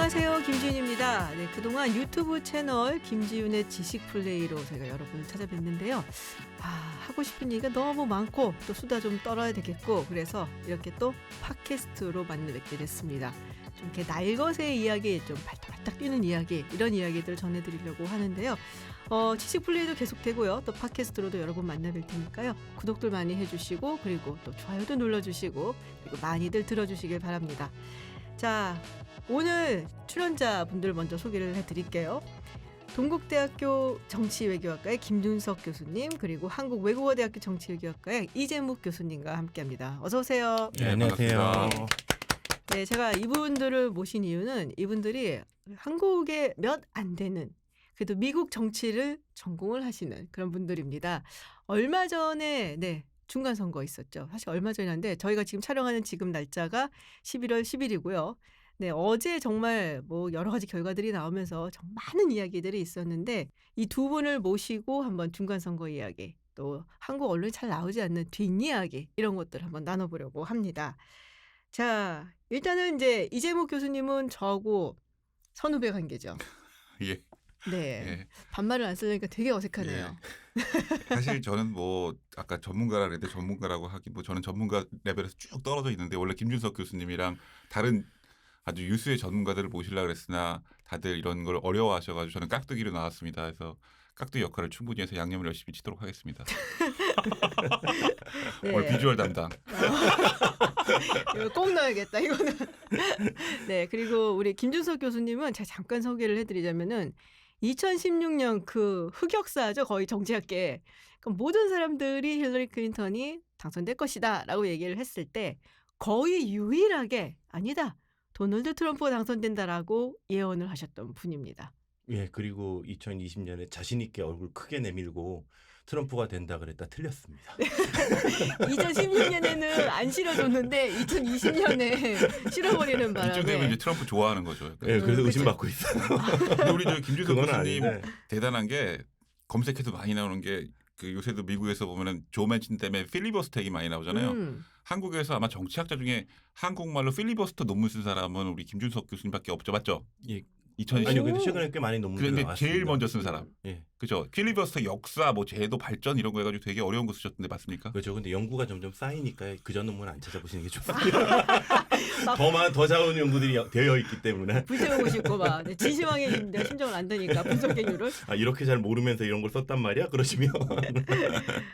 안녕하세요. 김지윤입니다. 네, 그동안 유튜브 채널 김지윤의 지식플레이로 제가 여러분을 찾아뵀는데요. 하고 싶은 얘기가 너무 많고 또 수다 좀 떨어야 되겠고 그래서 이렇게 또 팟캐스트로 만나뵙게 됐습니다. 좀 이렇게 날것의 이야기, 좀 발딱발딱 뛰는 이야기, 이런 이야기들 전해드리려고 하는데요. 지식플레이도 계속되고요. 또 팟캐스트로도 여러분 만나뵐 테니까요. 구독들 많이 해주시고 그리고 또 좋아요도 눌러주시고 그리고 많이들 들어주시길 바랍니다. 자, 오늘 출연자분들 먼저 소개를 해드릴게요. 동국대학교 정치외교학과의 김준석 교수님, 그리고 한국외국어대학교 정치외교학과의 이재묵 교수님과 함께합니다. 어서 오세요. 네, 안녕하세요. 네, 제가 이분들을 모신 이유는 이분들이 한국에 몇 안 되는 그래도 미국 정치를 전공을 하시는 그런 분들입니다. 얼마 전에 중간 선거 있었죠. 사실 얼마 전인데 저희가 지금 촬영하는 지금 날짜가 11월 10일이고요. 네, 어제 정말 뭐 여러 가지 결과들이 나오면서 정말 많은 이야기들이 있었는데 이 두 분을 모시고 한번 중간 선거 이야기, 또 한국 언론이 잘 나오지 않는 뒷이야기 이런 것들 한번 나눠보려고 합니다. 자, 일단은 이제 이재묵 교수님은 저하고 선후배 관계죠. 예. 네. 예. 반말을 안 쓰려니까 되게 어색하네요. 예. 사실 저는 뭐 아까 전문가라 그랬는데 전문가라고 하기 뭐 저는 전문가 레벨에서 쭉 떨어져 있는데 원래 김준석 교수님이랑 다른 아주 유수의 전문가들을 모시려고 그랬으나 다들 이런 걸 어려워하셔가지고 저는 깍두기로 나왔습니다. 그래서 깍두기 역할을 충분히 해서 양념을 열심히 치도록 하겠습니다. 네. 오늘 비주얼 담당. 이거 꼭 넣어야겠다, 이거는. 네, 그리고 우리 김준석 교수님은 제가 잠깐 소개를 해드리자면은 2016년 그 흑역사죠, 거의 정치학계. 그러니까 모든 사람들이 힐러리 클린턴이 당선될 것이다 라고 얘기를 했을 때 거의 유일하게 아니다, 도널드 트럼프가 당선된다라고 예언을 하셨던 분입니다. 예, 그리고 2020년에 자신 있게 얼굴 크게 내밀고 트럼프가 된다 그랬다 틀렸습니다. 2016년에는 안 실어줬는데 2020년에 실어버리는 바람에. 이쯤 되면 이제 트럼프 좋아하는 거죠. 예, 그래서 의심받고 있어요. 근데 우리 저 김준석 그건 교수님 아닌데. 대단한 게 검색해도 많이 나오는 게 그 요새도 미국에서 보면은 조 맨친 때문에 필리버스터 얘기 많이 나오잖아요. 한국에서 아마 정치학자 중에 한국말로 필리버스터 논문 쓴 사람은 우리 김준석 교수님밖에 없죠, 맞죠? 예. 2010. 아니요, 근데 최근에 꽤 많이 논문들이 그런데 나왔습니다. 제일 먼저 쓴 사람, 예, 그죠? 필리버스터 역사, 뭐 제도 발전 이런 거 해가지고 되게 어려운 거 쓰셨던데 맞습니까? 그렇죠. 근데 연구가 점점 쌓이니까 그전 논문 안 찾아보시는 게 좋습니다. 더 좋은 연구들이 되어 있기 때문에. 불태우고 싶고 막 진심하게 내가 심정을 안 되니까 분석계율을. 이렇게 잘 모르면서 이런 걸 썼단 말이야? 그러시면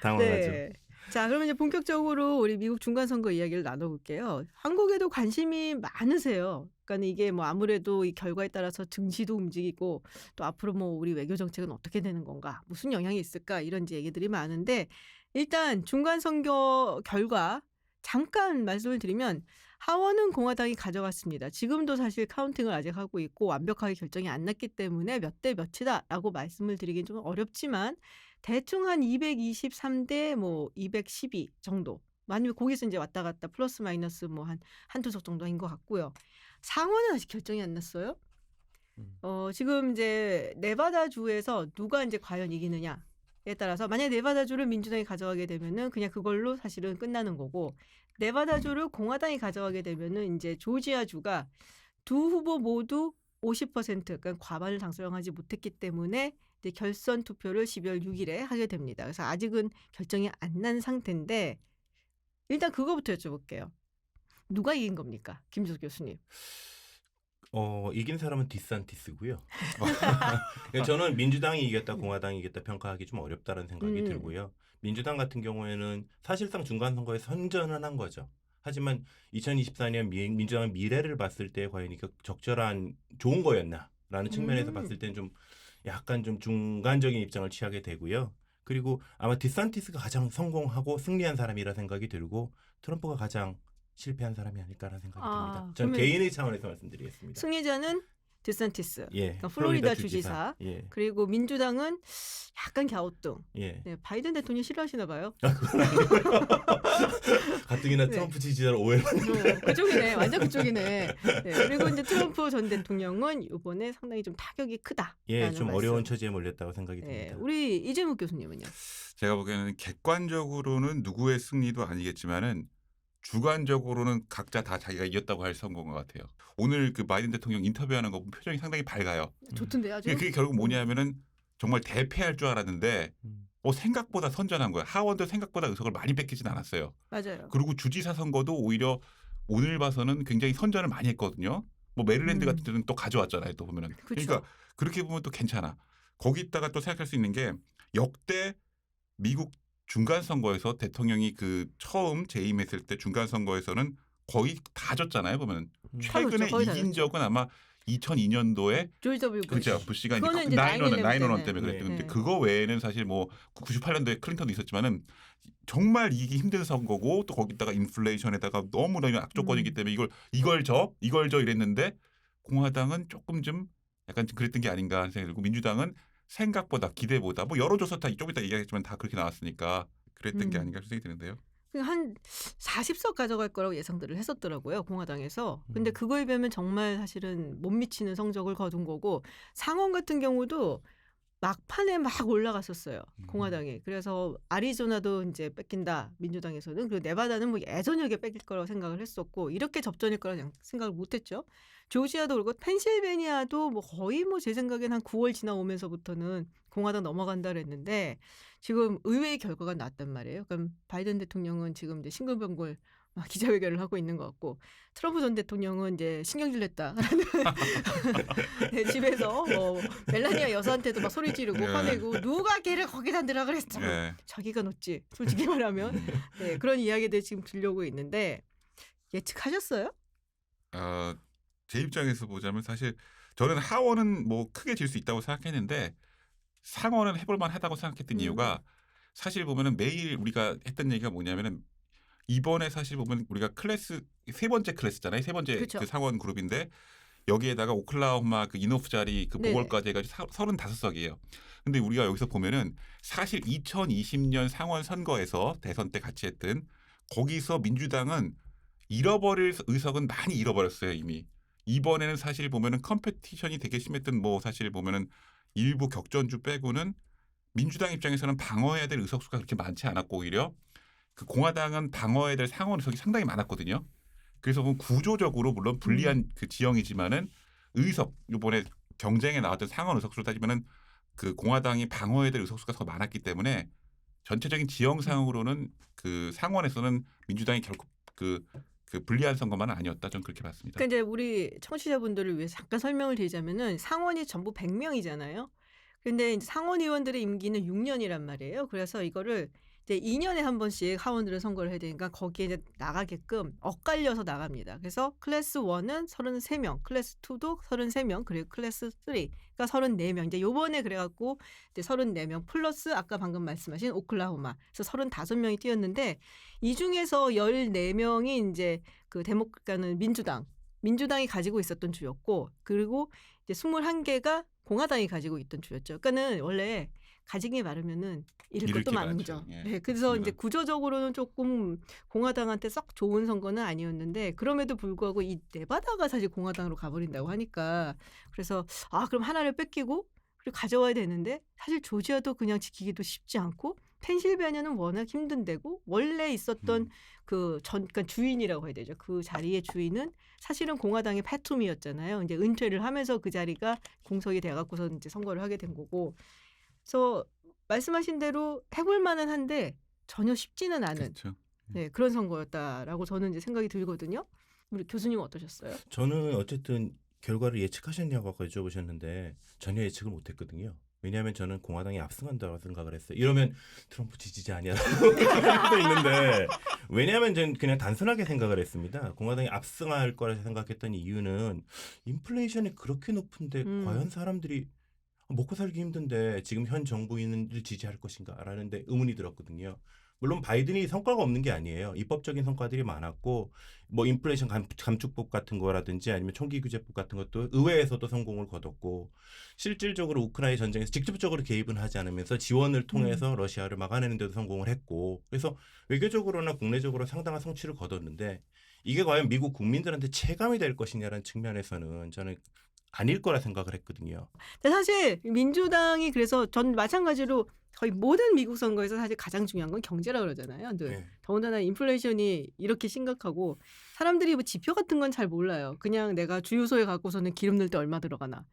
당황하죠. 네. 자, 그러면 이제 본격적으로 우리 미국 중간선거 이야기를 나눠볼게요. 한국에도 관심이 많으세요. 그러니까 이게 뭐 아무래도 이 결과에 따라서 증시도 움직이고 또 앞으로 뭐 우리 외교 정책은 어떻게 되는 건가, 무슨 영향이 있을까, 이런 얘기들이 많은데 일단 중간선거 결과 잠깐 말씀을 드리면 하원은 공화당이 가져갔습니다. 지금도 사실 카운팅을 아직 하고 있고 완벽하게 결정이 안 났기 때문에 몇 대 몇이다라고 말씀을 드리긴 좀 어렵지만 대충 한 223대 뭐 212 정도. 아니면 거기서 이제 왔다 갔다 플러스 마이너스 뭐 한두 석 정도인 것 같고요. 상원은 아직 결정이 안 났어요. 지금 이제 네바다주에서 누가 이제 과연 이기느냐에 따라서 만약에 네바다주를 민주당이 가져가게 되면은 그냥 그걸로 사실은 끝나는 거고, 네바다주를 공화당이 가져가게 되면은 이제 조지아주가 두 후보 모두 50% 그러니까 과반을 당선하지 못했기 때문에 이제 결선 투표를 12월 6일에 하게 됩니다. 그래서 아직은 결정이 안 난 상태인데 일단 그거부터 여쭤볼게요. 누가 이긴 겁니까, 김준석 교수님? 이긴 사람은 디산티스고요. 저는 민주당이 이겼다, 공화당이 이겼다 평가하기 좀 어렵다는 생각이 들고요. 민주당 같은 경우에는 사실상 중간선거에 선전은 한 거죠. 하지만 2024년 민주당의 미래를 봤을 때 과연 이게 적절한 좋은 거였나라는 측면에서 봤을 때는 좀 약간 좀 중간적인 입장을 취하게 되고요. 그리고 아마 디산티스가 가장 성공하고 승리한 사람이라 생각이 들고 트럼프가 가장 실패한 사람이 아닐까라는 생각이 듭니다. 전 개인의 차원에서 말씀드리겠습니다. 승리자는 디산티스, 예, 그러니까 플로리다 주지사. 예. 그리고 민주당은 약간 갸우뚱. 예. 네, 바이든 대통령 싫어하시나 봐요. 가뜩이나 트럼프 지지자를 오해를 그쪽이네. 완전 그쪽이네. 네, 그리고 이제 트럼프 전 대통령은 이번에 상당히 좀 타격이 크다. 예, 좀 어려운 처지에 몰렸다고 생각이 듭니다. 네, 우리 이재묵 교수님은요? 제가 보기에는 객관적으로는 누구의 승리도 아니겠지만은 주관적으로는 각자 다 자기가 이겼다고 할 선거인 것 같아요. 오늘 그 바이든 대통령 인터뷰하는 거 보면 표정이 상당히 밝아요. 좋던데 아주. 그게 결국 뭐냐면은 정말 대패할 줄 알았는데 음. 생각보다 선전한 거예요. 하원도 생각보다 의석을 많이 뺏기진 않았어요. 맞아요. 그리고 주지사 선거도 오히려 오늘 봐서는 굉장히 선전을 많이 했거든요. 뭐 메릴랜드 같은 데는 또 가져왔잖아요. 또 보면은. 그쵸. 그러니까 그렇게 보면 또 괜찮아. 거기다가 또 생각할 수 있는 게 역대 미국 중간 선거에서 대통령이 그 처음 재임했을 때 중간 선거에서는 거의 다 졌잖아요. 보면 다 졌죠. 최근에 거의 다 이긴 졌죠. 적은 아마 2002년도에 조지 W. 그죠. 부시. 부시가 이제 그거는 이제 9/11 9/11 때문에 그랬죠. 근데 네. 그거 외에는 사실 뭐 98년도에 클린턴도 있었지만은 정말 이기기 힘든 선거고 또 거기다가 인플레이션에다가 너무너무 악조건이기 때문에 이걸 져 이랬는데 공화당은 조금 좀 약간 좀 그랬던 게 아닌가 하는 생각이 들고 민주당은 생각보다 기대보다 뭐 여론조사 다 좀 이따 얘기하겠지만 다 그렇게 나왔으니까 그랬던 게 아닌가 하는 생각이 드는데요. 한 40석 가져갈 거라고 예상들을 했었더라고요. 공화당에서. 근데 그거에 비하면 정말 사실은 못 미치는 성적을 거둔 거고 상원 같은 경우도 막판에 막 올라갔었어요. 공화당이. 그래서 아리조나도 이제 뺏긴다. 민주당에서는. 그리고 네바다는 뭐 예전역에 뺏길 거라고 생각을 했었고 이렇게 접전일 거라고 생각을 못 했죠. 조지아도 그렇고 펜실베니아도 뭐 거의 뭐 제 생각엔 한 9월 지나오면서부터는 공화당 넘어간다 그랬는데 지금 의외의 결과가 났단 말이에요. 그러니까 바이든 대통령은 지금 이제 싱글벙글 막 기자회견을 하고 있는 것 같고 트럼프 전 대통령은 이제 신경질 냈다라는 네, 집에서 뭐 멜라니아 여사한테도 막 소리 지르고 네. 화내고 누가 걔를 거기다 넣으라 그랬어. 예. 자기가 넣었지. 솔직히 말하면 네, 그런 이야기들 지금 들려오고 있는데 예측하셨어요? 제 입장에서 보자면 사실 저는 하원은 뭐 크게 질 수 있다고 생각했는데 상원은 해볼 만하다고 생각했던 이유가 사실 보면은 매일 우리가 했던 얘기가 뭐냐면은 이번에 사실 보면 우리가 클래스 세 번째 클래스잖아요. 세 번째 그쵸. 그 상원 그룹인데 여기에다가 오클라호마 그 인오프 자리 그 네. 보궐까지 해가지고 35석이에요. 근데 우리가 여기서 보면은 사실 2020년 상원 선거에서 대선 때 같이 했던 거기서 민주당은 잃어버릴 의석은 많이 잃어버렸어요 이미. 이번에는 사실 보면은 컴페티션이 되게 심했던 뭐 사실 보면은 일부 격전주 빼고는 민주당 입장에서는 방어해야 될 의석수가 그렇게 많지 않았고 오히려 그 공화당은 방어해야 될 상원 의석이 상당히 많았거든요. 그래서 보면 구조적으로 물론 불리한 그 지형이지만은 의석 이번에 경쟁에 나왔던 상원 의석수로 따지면은 그 공화당이 방어해야 될 의석수가 더 많았기 때문에 전체적인 지형상으로는 그 상원에서는 민주당이 결코 그 불리한 선거만은 아니었다. 저는 그렇게 봤습니다. 그러니까 이제 우리 청취자분들을 위해서 잠깐 설명을 드리자면은 상원이 전부 100명이잖아요. 근데 이제 상원 의원들의 임기는 6년이란 말이에요. 그래서 이거를 이제 2년에 한 번씩 하원들을 선거를 해야 되니까 거기에 이제 나가게끔 엇갈려서 나갑니다. 그래서 클래스 1은 33명, 클래스 2도 33명, 그리고 클래스 3가 34명. 이제 요번에 그래갖고 이제 34명 플러스 아까 방금 말씀하신 오클라호마. 그래서 35명이 뛰었는데 이 중에서 14명이 이제 그 그러니까는 민주당이 가지고 있었던 주였고 그리고 이제 21개가 공화당이 가지고 있던 주였죠. 그러니까는 원래 가진 게 많으면은 잃을 것도 게 많은 많죠. 거죠. 예, 네, 그래서 맞습니다. 이제 구조적으로는 조금 공화당한테 썩 좋은 선거는 아니었는데 그럼에도 불구하고 이 네바다가 사실 공화당으로 가버린다고 하니까 그래서 그럼 하나를 뺏기고 그리고 가져와야 되는데 사실 조지아도 그냥 지키기도 쉽지 않고 펜실베니아는 워낙 힘든 데고 원래 있었던 그러니까 주인이라고 해야 되죠. 그 자리의 주인은 사실은 공화당의 패툼이었잖아요. 이제 은퇴를 하면서 그 자리가 공석이 돼갖고서 이제 선거를 하게 된 거고. 그래서 말씀하신 대로 해볼 만은 한데 전혀 쉽지는 않은 그렇죠. 네, 그런 선거였다라고 저는 이제 생각이 들거든요. 우리 교수님 어떠셨어요? 저는 어쨌든 결과를 예측하셨냐고 아까 여쭤보셨는데 전혀 예측을 못했거든요. 왜냐하면 저는 공화당이 압승한다고 생각을 했어요. 이러면 트럼프 지지자 아니야라고 생각할 수도 있는데 왜냐하면 저는 그냥 단순하게 생각을 했습니다. 공화당이 압승할 거라 생각했던 이유는 인플레이션이 그렇게 높은데 과연 사람들이 먹고 살기 힘든데 지금 현 정부인을 지지할 것인가라는 데 의문이 들었거든요. 물론 바이든이 성과가 없는 게 아니에요. 입법적인 성과들이 많았고 뭐 인플레이션 감축법 같은 거라든지 아니면 총기 규제법 같은 것도 의회에서도 성공을 거뒀고 실질적으로 우크라이나 전쟁에서 직접적으로 개입은 하지 않으면서 지원을 통해서 러시아를 막아내는 데도 성공을 했고 그래서 외교적으로나 국내적으로 상당한 성취를 거뒀는데 이게 과연 미국 국민들한테 체감이 될 것이냐라는 측면에서는 저는 아닐 거라 생각을 했거든요. 근데 사실 민주당이 그래서 전 마찬가지로 거의 모든 미국 선거에서 사실 가장 중요한 건 경제라 그러잖아요. 늘. 네. 더군다나 인플레이션이 이렇게 심각하고 사람들이 뭐 지표 같은 건 잘 몰라요. 그냥 내가 주유소에 갖고서는 기름 넣을 때 얼마 들어가나.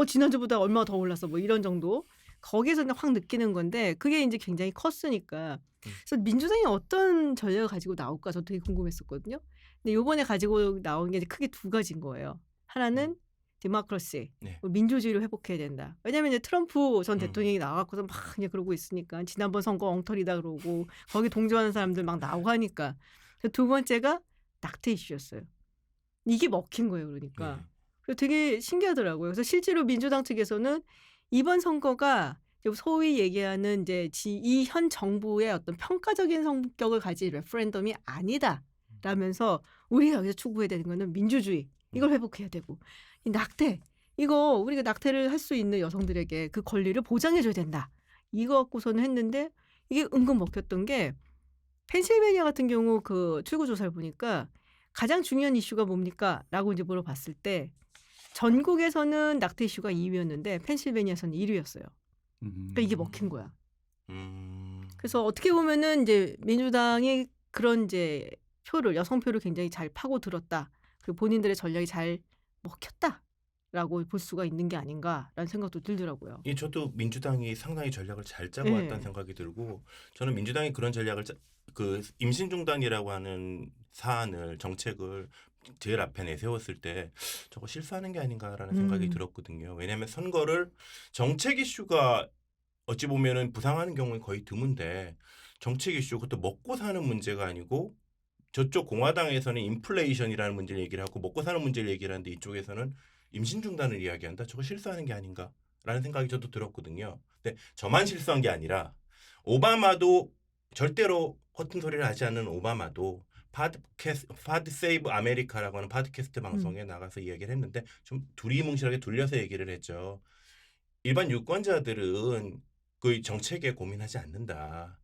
지난주보다 얼마 더 올랐어. 뭐 이런 정도. 거기에서 그냥 확 느끼는 건데 그게 이제 굉장히 컸으니까. 그래서 민주당이 어떤 전략을 가지고 나올까 저 되게 궁금했었거든요. 근데 요번에 가지고 나온 게 이제 크게 두 가지인 거예요. 하나는 디모크라시, 네. 민주주의를 회복해야 된다. 왜냐하면 이제 트럼프 전 음. 대통령이 나와갖고서 막 그냥 그러고 있으니까 지난번 선거 엉터리다 그러고 거기 동조하는 사람들 막 나오고 하니까. 두 번째가 낙태 이슈였어요. 이게 먹힌 거예요, 그러니까. 네. 그래서 되게 신기하더라고요. 그래서 실제로 민주당 측에서는 이번 선거가 소위 얘기하는 이제 이 현 정부의 어떤 평가적인 성격을 가진 레퍼런덤이 아니다라면서 우리가 여기서 추구해야 되는 거는 민주주의 이걸 회복해야 되고 이 낙태 이거 우리가 낙태를 할 수 있는 여성들에게 그 권리를 보장해줘야 된다. 이거 갖고서는 했는데 이게 은근 먹혔던 게 펜실베니아 같은 경우 그 출구 조사를 보니까 가장 중요한 이슈가 뭡니까? 라고 이제 물어봤을 때 전국에서는 낙태 이슈가 2위였는데 펜실베니아에서는 1위였어요. 그러니까 이게 먹힌 거야. 그래서 어떻게 보면은 이제 민주당이 그런 이제 표를 여성표를 굉장히 잘 파고 들었다. 그리고 본인들의 전략이 잘 먹혔다라고 볼 수가 있는 게 아닌가라는 생각도 들더라고요. 저도 민주당이 상당히 전략을 잘 짜고 네. 왔다는 생각이 들고 저는 민주당이 그런 전략을 그 임신 중단이라고 하는 사안을 정책을 제일 앞에 내세웠을 때 저거 실수하는 게 아닌가라는 생각이 들었거든요. 왜냐하면 선거를 정책 이슈가 어찌 보면은 부상하는 경우는 거의 드문데 정책 이슈 그것도 먹고 사는 문제가 아니고 저쪽 공화당에서는 인플레이션이라는 문제를 얘기를 하고 먹고 사는 문제를 얘기를 하는데 이쪽에서는 임신 중단을 이야기한다. 저거 실수하는 게 아닌가라는 생각이 저도 들었거든요. 근데 저만 실수한 게 아니라 오바마도 절대로 허튼 소리를 하지 않는 오바마도 파드 세이브 아메리카라고 하는 팟캐스트 방송에 나가서 이야기를 했는데 좀 두리뭉실하게 돌려서 얘기를 했죠. 일반 유권자들은 그 정책에 고민하지 않는다.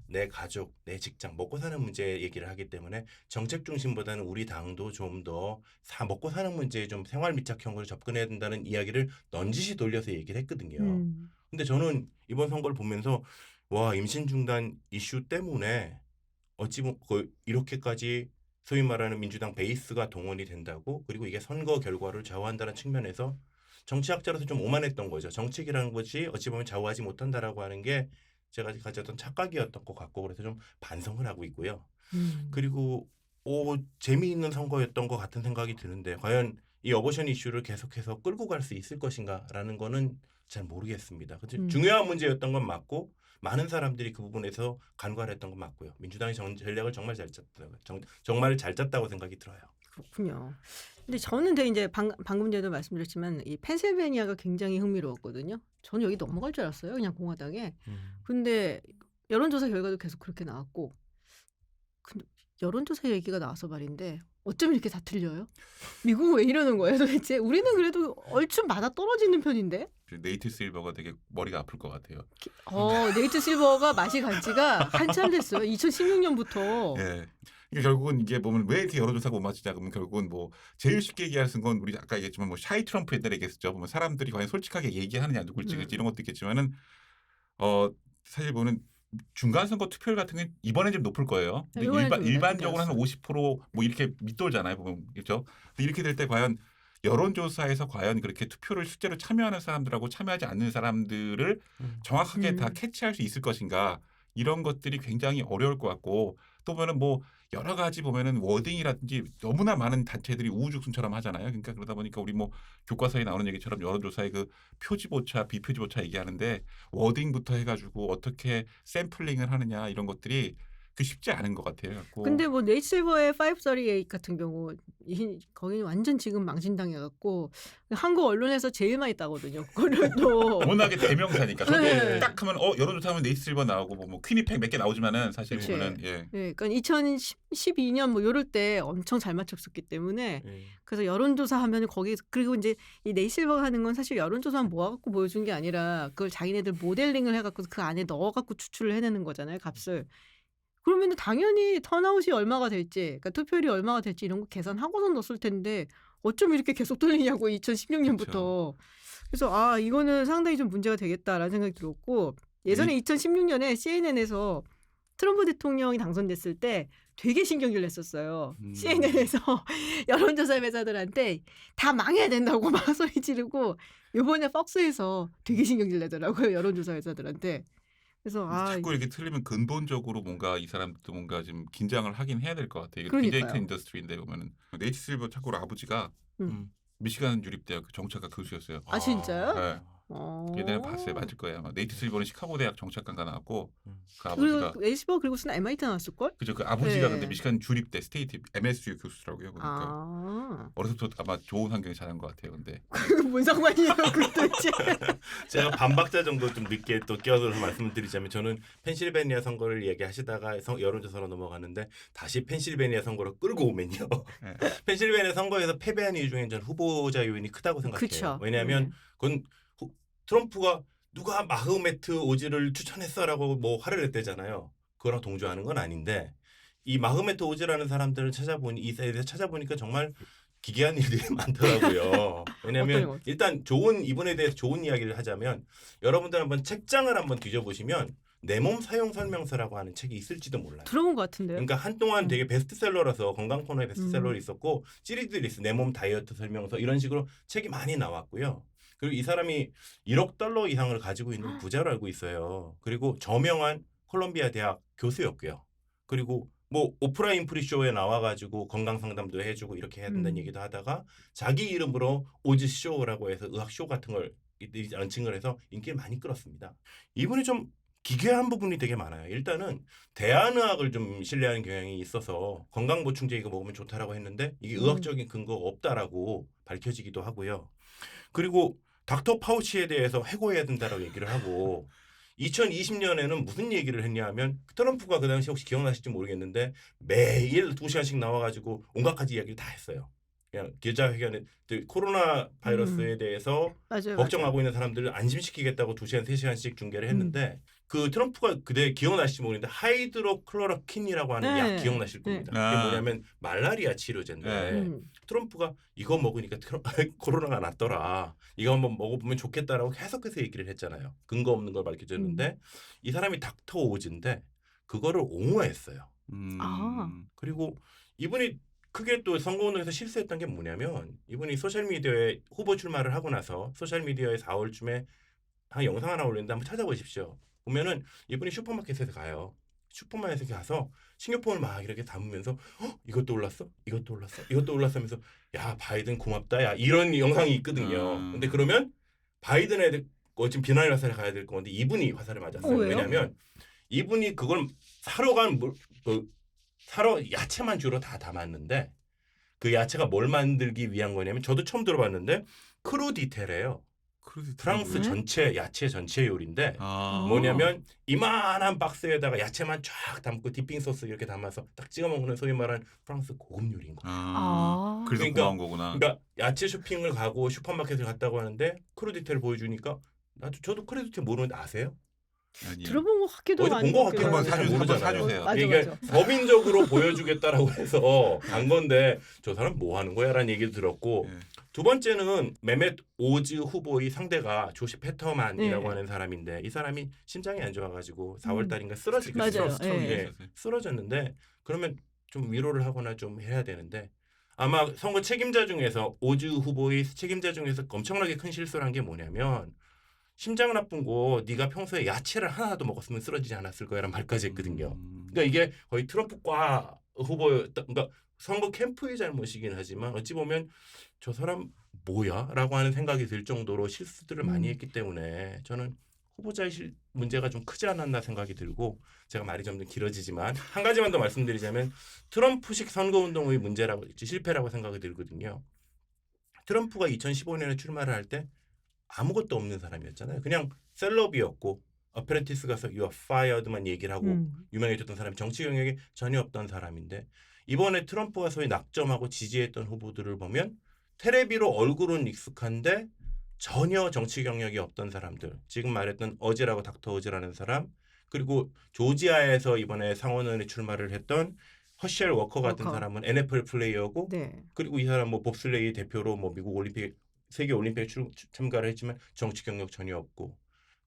내 가족, 내 직장, 먹고 사는 문제 얘기를 하기 때문에 정책 중심보다는 우리 당도 좀 더 먹고 사는 문제에 좀 생활 밀착형으로 접근해야 된다는 이야기를 넌지시 돌려서 얘기를 했거든요. 근데 저는 이번 선거를 보면서 와 임신 중단 이슈 때문에 어찌 보면 이렇게까지 소위 말하는 민주당 베이스가 동원이 된다고 그리고 이게 선거 결과를 좌우한다는 측면에서 정치학자로서 좀 오만했던 거죠. 정책이라는 것이 어찌 보면 좌우하지 못한다라고 하는 게 제가 가졌던 착각이었던 것 같고 그래서 좀 반성을 하고 있고요. 그리고 재미있는 선거였던 것 같은 생각이 드는데 과연 이 어버션 이슈를 계속해서 끌고 갈 수 있을 것인가라는 거는 잘 모르겠습니다. 중요한 문제였던 건 맞고 많은 사람들이 그 부분에서 간과를 했던 건 맞고요. 민주당이 전략을 정말 잘 짰다고 정말 잘 짰다고 생각이 들어요. 그렇군요. 근데 저는 되게 이제 방금 전에도 말씀드렸지만 이 펜실베니아가 굉장히 흥미로웠거든요. 저는 여기 넘어갈 줄 알았어요. 그냥 공화당에. 근데 여론조사 결과도 계속 그렇게 나왔고 근데 여론조사 얘기가 나와서 말인데 어쩜 이렇게 다 틀려요? 미국은 왜 이러는 거예요 도대체? 우리는 그래도 얼추 맞아 떨어지는 편인데? 네이트 실버가 되게 머리가 아플 것 같아요. 네이트 실버가 맛이 간 지가 한참 됐어요. 2016년부터. 예. 이게 결국은 이게 보면 왜 이렇게 여론조사가 못 맞추냐 그러면 결국은 뭐 제일 쉽게 얘기하는 건 우리 아까 얘기했지만 뭐 샤이 트럼프 옛날에 얘기했었죠. 보면 사람들이 과연 솔직하게 얘기하느냐 누굴 찍을지 이런 것도 있겠지만은 사실 보면 중간 선거 투표율 같은 게 이번엔 좀 높을 거예요. 근데 일반적으로 한 50% 이렇게 밑돌잖아요. 보면 그렇죠. 근데 이렇게 될 때 과연 여론조사에서 과연 그렇게 투표를 실제로 참여하는 사람들하고 참여하지 않는 사람들을 정확하게 다 캐치할 수 있을 것인가 이런 것들이 굉장히 어려울 것 같고 또 보면은 뭐 여러 가지 보면은 워딩이라든지 너무나 많은 단체들이 우후죽순처럼 하잖아요. 그러니까 그러다 보니까 우리 뭐 교과서에 나오는 얘기처럼 여론조사의 그 표지보차, 비표지보차 얘기하는데 워딩부터 해가지고 어떻게 샘플링을 하느냐 이런 것들이 쉽지 않은 것 같아요. 근데 뭐 네이트 실버의 538 같은 경우 거기는 완전 지금 망신당해갖고 한국 언론에서 제일 많이 따거든요. 그거를 또 워낙에 대명사니까. 저도 네. 딱 하면 여론조사 하면 네이트 실버 나오고 뭐 퀸이팩 몇 개 나오지만은 사실 그치. 보면은 예. 그러니까 2012년 뭐 요럴 때 엄청 잘 맞췄었기 때문에 그래서 여론조사 하면 거기 그리고 이제 이 네이트 실버가 하는 건 사실 여론조사만 모아갖고 보여준 게 아니라 그걸 자기네들 모델링을 해갖고 그 안에 넣어갖고 추출을 해내는 거잖아요. 값을. 그러면 당연히 턴아웃이 얼마가 될지, 그러니까 투표율이 얼마가 될지 이런 거 계산하고서 넣었을 텐데 어쩜 이렇게 계속 돌리냐고 2016년부터. 그래서 아 이거는 상당히 좀 문제가 되겠다라는 생각이 들었고 예전에 2016년에 CNN에서 트럼프 대통령이 당선됐을 때 되게 신경질 냈었어요. CNN에서 여론조사 회사들한테 다 망해야 된다고 막 소리 지르고 요번에 퍽스에서 되게 신경질 내더라고요. 여론조사 회사들한테. 그래서 아 자꾸 이렇게 틀리면 근본적으로 뭔가 이 사람도 뭔가 좀 긴장을 하긴 해야 될 것 같아요. 이게 굉장히 그러니까요. 큰 인더스트리인데 보면은 네이트 실버 참고로 아버지가 음. 미시간 유립대학 정치학과 교수였어요. 아 진짜요? 네. 어. 예전에 봤어요. 맞을 거예요. 아마. 네이트 실버는 시카고 대학 정치학과가 나왔고 그 그리고 아버지가 에이스버 그리고서는 MIT 나왔을 걸? 그죠. 그 아버지가 네. 근데 미시간 주립대 스테이트 MSU 교수더라고요. 보니까 아. 어려서부터 아마 좋은 환경에 자란 것 같아요. 근데 그게 뭔 상관이에요, 그 도대체. 제가 반박자 정도 좀 늦게 또 끼어들어서 말씀을 드리자면 저는 펜실베니아 선거를 얘기하시다가 여론조사로 넘어가는데 다시 펜실베니아 선거로 끌고 오면요. 네. 펜실베니아 선거에서 패배한 이유 중에 저는 후보자 요인이 크다고 생각해요. 그쵸. 왜냐하면 그건 트럼프가 누가 마흐메트 오즈를 추천했어라고 뭐 화를 냈대잖아요. 그거랑 동조하는 건 아닌데 이 마흐메트 오즈라는 사람들을 찾아보니 이 사이트에서 찾아보니까 정말 기괴한 일들이 많더라고요. 왜냐하면 어떤 일단 이분에 대해서 좋은 이야기를 하자면 여러분들 한번 책장을 한번 뒤져보시면 내 몸 사용 설명서라고 하는 책이 있을지도 몰라요. 들어본 것 같은데요. 그러니까 한동안 되게 베스트셀러라서 건강 코너에 베스트셀러로 있었고 시리즈들이 있어. 내 몸 다이어트 설명서 이런 식으로 책이 많이 나왔고요. 그리고 이 사람이 1억 달러 이상을 가지고 있는 부자로 알고 있어요. 그리고 저명한 콜롬비아 대학 교수였고요. 그리고 뭐 오프라 인프리 쇼에 나와가지고 건강 상담도 해주고 이렇게 해야 된다는 얘기도 하다가 자기 이름으로 오즈 쇼라고 해서 의학 쇼 같은 걸 런칭을 해서 인기를 많이 끌었습니다. 이분이 좀 기괴한 부분이 되게 많아요. 일단은 대한의학을 좀 신뢰하는 경향이 있어서 건강보충제 이거 먹으면 좋다라고 했는데 이게 의학적인 근거가 없다라고 밝혀지기도 하고요. 그리고 닥터 파우치에 대해서 해고해야 된다라고 얘기를 하고 2020년에는 무슨 얘기를 했냐면 트럼프가 그 당시 혹시 기억나실지 모르겠는데 매일 2시간씩 나와가지고 온갖 가지 이야기를 다 했어요. 그냥 기자회견에 코로나 바이러스에 대해서 맞아요, 걱정하고 맞아요. 있는 사람들을 안심시키겠다고 2시간, 3시간씩 중계를 했는데 그 트럼프가 그때 기억나실지 모르겠는데 하이드로클로로킨이라고 하는 네. 약 기억나실 겁니다. 네. 그게 아. 뭐냐면 말라리아 치료제인데 음. 트럼프가 이거 먹으니까 코로나가 낫더라. 이거 한번 먹어보면 좋겠다라고 계속해서 얘기를 했잖아요. 근거 없는 걸 밝혀줬는데 이 사람이 닥터 오즈인데 그거를 옹호했어요. 아. 그리고 이분이 크게 또 선거운동에서 실수했던 게 뭐냐면 이분이 소셜미디어에 후보 출마를 하고 나서 소셜미디어에 4월쯤에 한 영상 하나 올렸는데 한번 찾아보십시오. 보면은 이분이 슈퍼마켓에 가요. 슈퍼마켓에 가서 식료품을 막 이렇게 담으면서 이것도 올랐어? 이것도 올랐어? 이것도 올랐어? 하면서 야 바이든 고맙다 야 이런 영상이 있거든요. 근데 그러면 바이든에 지금 비난의 화살을 가야 될 건데 이분이 화살을 맞았어요. 왜요? 왜냐하면 이분이 그걸 사러 야채만 주로 다 담았는데 그 야채가 뭘 만들기 위한 거냐면 저도 처음 들어봤는데 크루디테래요. 프랑스 전체 야채 전체 요리인데 뭐냐면 이만한 박스에다가 야채만 쫙 담고 디핑 소스 이렇게 담아서 딱 찍어 먹는 소위 말하는 프랑스 고급 요리인 거예요. 아. 그래서 그러니까- 고마운 거구나. 그러니까 야채 쇼핑을 가고 슈퍼마켓을 갔다고 하는데 크루디테를 보여주니까 저도 크루디테 모르는데 아세요? 아니요. 들어본 것 같기도 어디서 하고 본것 아닌 것 같기도 같기도 한번 하고. 한번 모르잖아요. 사주세요. 맞아, 이게 맞아. 서민적으로 보여주겠다라고 해서 간 건데 저 사람 뭐 하는 거야라는 얘기를 들었고 예. 두 번째는 메멧 오즈 후보의 상대가 조시 페터만이라고 네. 하는 사람인데 이 사람이 심장이 안 좋아가지고 4월 달인가 쓰러지고 맞아요. 스트로크 예. 있었어요. 쓰러졌는데 그러면 좀 위로를 하거나 좀 해야 되는데 아마 선거 책임자 중에서 오즈 후보의 책임자 중에서 엄청나게 큰 실수를 한 게 뭐냐면 심장 나쁜 거 네가 평소에 야채를 하나도 먹었으면 쓰러지지 않았을 거야라는 말까지 했거든요. 그러니까 이게 거의 트럼프과 후보였다. 그러니까 선거 캠프의 잘못이긴 하지만 어찌 보면 저 사람 뭐야라고 하는 생각이 들 정도로 실수들을 많이 했기 때문에 저는 후보자의 문제가 좀 크지 않았나 생각이 들고 제가 말이 좀 길어지지만 한 가지만 더 말씀드리자면 트럼프식 선거운동의 문제라고 실패라고 생각이 들거든요. 트럼프가 2015년에 출마를 할 때 아무것도 없는 사람이었잖아요. 그냥 셀럽이었고 어프렌티스 가서 You are fired만 얘기를 하고 유명해졌던 사람이 정치 경력이 전혀 없던 사람인데 이번에 트럼프가 소위 낙점하고 지지했던 후보들을 보면 테레비로 얼굴은 익숙한데 전혀 정치 경력이 없던 사람들 지금 말했던 어지라고 닥터 어지라는 사람 그리고 조지아에서 이번에 상원의원에 출마를 했던 허쉘 워커 같은 워커. 사람은 NFL 플레이어고 네. 그리고 이 사람 뭐 봅슬레이 대표로 뭐 미국 올림픽 세계 올림픽에 참가를 했지만 정치 경력 전혀 없고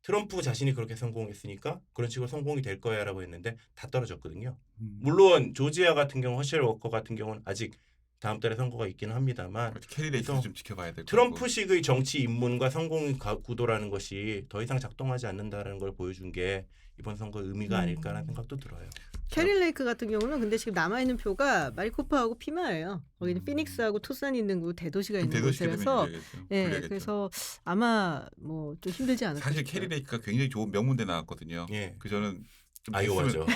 트럼프 자신이 그렇게 성공했으니까 그런 식으로 성공이 될 거야라고 했는데 다 떨어졌거든요. 물론 조지아 같은 경우 허쉘 워커 같은 경우는 아직 다음 달에 선거가 있기는 합니다만 캐리 레이스 그래서 좀 지켜봐야 될 거고. 트럼프식의 정치 입문과 성공 구도라는 것이 더 이상 작동하지 않는다는 걸 보여준 게 이번 선거 의미가 아닐까라는 생각도 들어요. 캐리 레이크 같은 경우는 근데 지금 남아있는 표가 마리코파하고 피마예요. 거기는 음. 피닉스하고 투싼 있는 곳 대도시가 있는 대도시가 곳이라서 되면 예, 불리하겠죠. 그래서 아마 뭐 좀 힘들지 않을까 사실 싶어요. 캐리 레이크가 굉장히 좋은 명문대 나왔거든요. 예. 그 저는 좀 아이오와죠.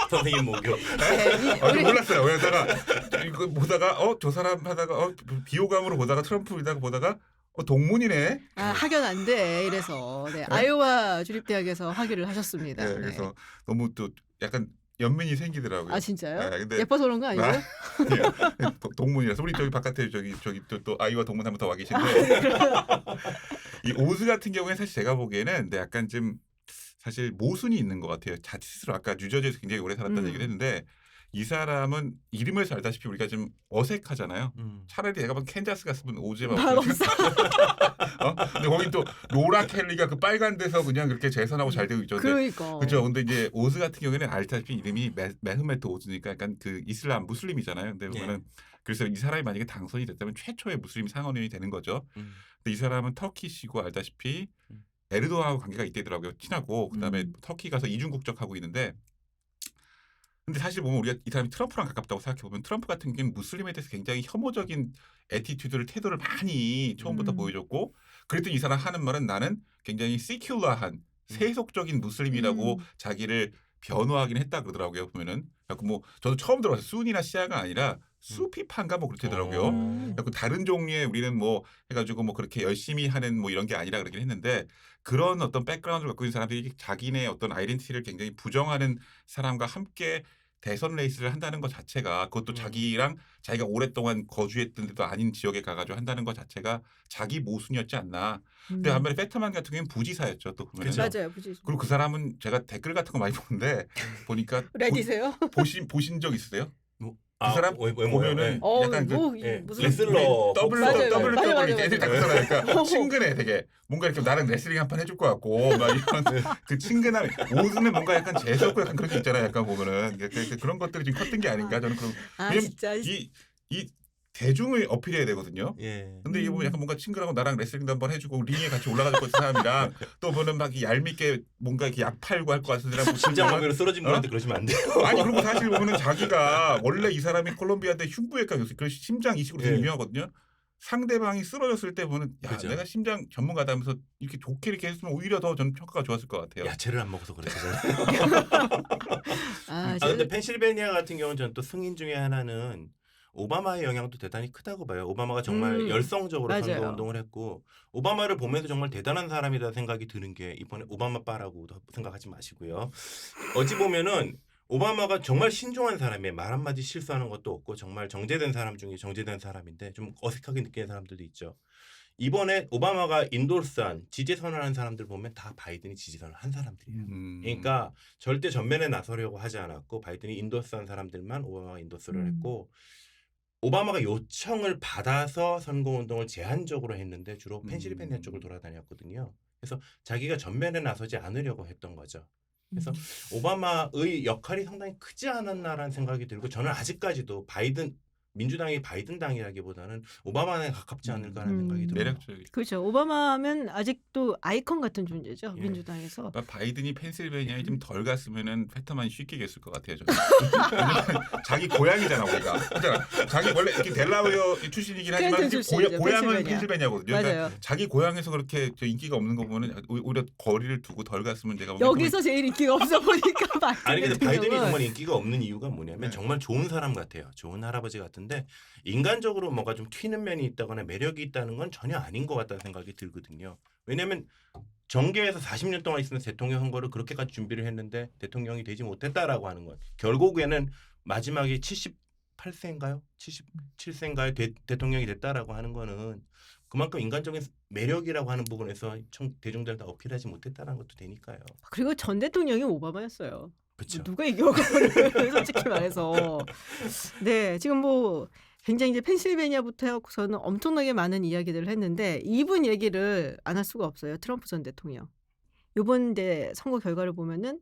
선생님 목욕. 네, 좀 몰랐어요. 그러다가 이거 보다가 저 사람 하다가 비호감으로 보다가 트럼프이다가 보다가 동문이네. 아, 학연 안 돼. 이래서 네, 아이오와 주립대학에서 학위를 하셨습니다. 네, 네. 그래서 너무 또 약간 연민이 생기더라고요. 아 진짜요? 네, 근데 예뻐서 그런 거 아니고요? 동문이라서 우리 저기 바깥에 저기 또 아이와 동문 한 번 더 와 아, 계신데 이 오즈 같은 경우에 사실 제가 보기에는 근데 약간 좀 사실 모순이 있는 것 같아요. 자칫으로 아까 뉴저지에서 굉장히 오래 살았다는 얘기를 했는데 이 사람은 이름에서 알다시피 우리가 좀 어색하잖아요. 차라리 내가 본 캔자스 갔으면 오즈만 맛없어. 근데 거긴 또 로라 켈리가 그 빨간 데서 그냥 그렇게 재선하고 잘 되고 있죠. 그러니까. 그렇죠. 근데 이제 오즈 같은 경우에는 알다시피 이름이 메흐메트 오즈니까 약간 그 이슬람 무슬림이잖아요. 근데 보면은 그래서 이 사람이 만약에 당선이 됐다면 최초의 무슬림 상원의원이 되는 거죠. 근데 이 사람은 터키시고 알다시피 에르도안하고 관계가 있대더라고요. 친하고 그다음에 터키 가서 이중 국적하고 있는데 근데 사실 보면 우리가 이 사람이 트럼프랑 가깝다고 생각해 보면 트럼프 같은 경우는 무슬림에 대해서 굉장히 혐오적인 애티튜드를 태도를 많이 처음부터 보여줬고 그랬더니 이 사람 하는 말은 나는 굉장히 시큘러한 세속적인 무슬림이라고 자기를 변호하긴 했다 그러더라고요. 보면은 뭐 저도 처음 들어봤어요. 순이나 시아가 아니라 수피파인가 뭐 그렇더라고요. 그래서 다른 종류의 우리는 뭐 해가지고 뭐 그렇게 열심히 하는 뭐 이런 게 아니라 그러긴 했는데 그런 어떤 백그라운드를 갖고 있는 사람들이 자기네 어떤 아이덴티티를 굉장히 부정하는 사람과 함께 대선 레이스를 한다는 것 자체가 그것도 자기랑 자기가 오랫동안 거주했던 데도 아닌 지역에 가가지고 한다는 것 자체가 자기 모순이었지 않나. 근데 반면에 페터만 같은 경우는 부지사였죠. 또 보면 맞아요, 부지. 그리고 그 사람은 제가 댓글 같은 거 많이 보는데 보니까 레디세요? 보신 적 있으세요? 그 사람 보면은 약간 그 무슨 레슬러 맞아요. WWE 애들 다 그러잖아요. 그러니까 어. 친근해 되게 뭔가 이렇게 나랑 레슬링 한 판 해줄 것 같고 막 이런 그 친근함 오즈는 뭔가 약간 재수없고 약간 그런 게 있잖아요. 약간 보면은 그런 것들이 지금 컸던 게 아닌가 저는 그런 왜냐면 진짜 이 대중을 어필해야 되거든요. 예. 근데 이게 보면 약간 뭔가 친근하고 나랑 레슬링도 한번 해주고 링에 같이 올라가줄 것 같은 사람이랑 또 보면 막 얄밉게 뭔가 이렇게 약 팔고 할 것 같은 사람 심장마비로 쓰러진 분한테 그러시면 안 돼요. 아니 그리고 사실 보면은 자기가 원래 이 사람이 콜롬비아대 흉부외과 교수 그 심장 이식으로 되게 유명하거든요. 상대방이 쓰러졌을 때 보면 야 그죠. 내가 심장 전문가다 하면서 이렇게 좋게 이렇게 했으면 오히려 더 저는 평가가 좋았을 것 같아요. 야채를 안 먹어서 그랬잖아요. 근데 펜실베니아 같은 경우는 저는 또 승인 중에 하나는 오바마의 영향도 대단히 크다고 봐요. 오바마가 정말 열성적으로 맞아요. 선거 운동을 했고 오바마를 보면서 정말 대단한 사람이다 생각이 드는 게 이번에 오바마 빠라고 생각하지 마시고요. 어찌 보면은 오바마가 정말 신중한 사람이에요. 말 한마디 실수하는 것도 없고 정말 정제된 사람 중에 정제된 사람인데 좀 어색하게 느끼는 사람들도 있죠. 이번에 오바마가 인도스한 지지 선언한 사람들 보면 다 바이든이 지지 선언을 한 사람들이에요. 그러니까 절대 전면에 나서려고 하지 않았고 바이든이 인도스한 사람들만 오바마가 인도스를 했고 오바마가 요청을 받아서 선거운동을 제한적으로 했는데 주로 펜실베니아 쪽을 돌아다녔거든요. 그래서 자기가 전면에 나서지 않으려고 했던 거죠. 그래서 오바마의 역할이 상당히 크지 않았나라는 생각이 들고 저는 아직까지도 민주당이 바이든 당이라기보다는 오바마에 가깝지 않을까라는 생각이 들어요. 매력적이죠. 그렇죠. 오바마면 아직도 아이콘 같은 존재죠. 예. 민주당에서. 바이든이 펜실베니아에 좀 덜 갔으면은 페터만이 쉽게 겠을 것 같아요. 저는. 자기 고향이잖아 우리가. 그러니까 자기 원래 이렇게 델라웨어 출신이긴 하지만 스탠튼 출신이죠, 고향은 펜실베니아. 펜실베니아거든요. 맞아요. 그러니까 자기 고향에서 그렇게 인기가 없는 거 보면은 오히려 거리를 두고 덜 갔으면 제가 여기서 제일 인기가 없어 보니까 아니 근데 같은 바이든이 경우는 정말 인기가 없는 이유가 뭐냐면 네. 정말 좋은 사람 같아요. 좋은 할아버지 같은데 인간적으로 뭔가 좀 튀는 면이 있다거나 매력이 있다는 건 전혀 아닌 것 같다는 생각이 들거든요. 왜냐하면 정계에서 40년 동안 있으면 대통령 선거를 그렇게까지 준비를 했는데 대통령이 되지 못했다라고 하는 건 결국에는 마지막에 78세인가요? 77세인가요? 대통령이 됐다라고 하는 거는 그만큼 인간적인 매력이라고 하는 부분에서 대중들 다 어필하지 못했다는 것도 되니까요. 그리고 전 대통령이 오바마였어요. 그렇죠. 누가 이겨 그거를 솔직히 말해서. 네. 지금 뭐 굉장히 이제 펜실베니아부터 해 갖고서는 엄청나게 많은 이야기들을 했는데 이분 얘기를 안 할 수가 없어요. 트럼프 전 대통령. 요번 이제 선거 결과를 보면은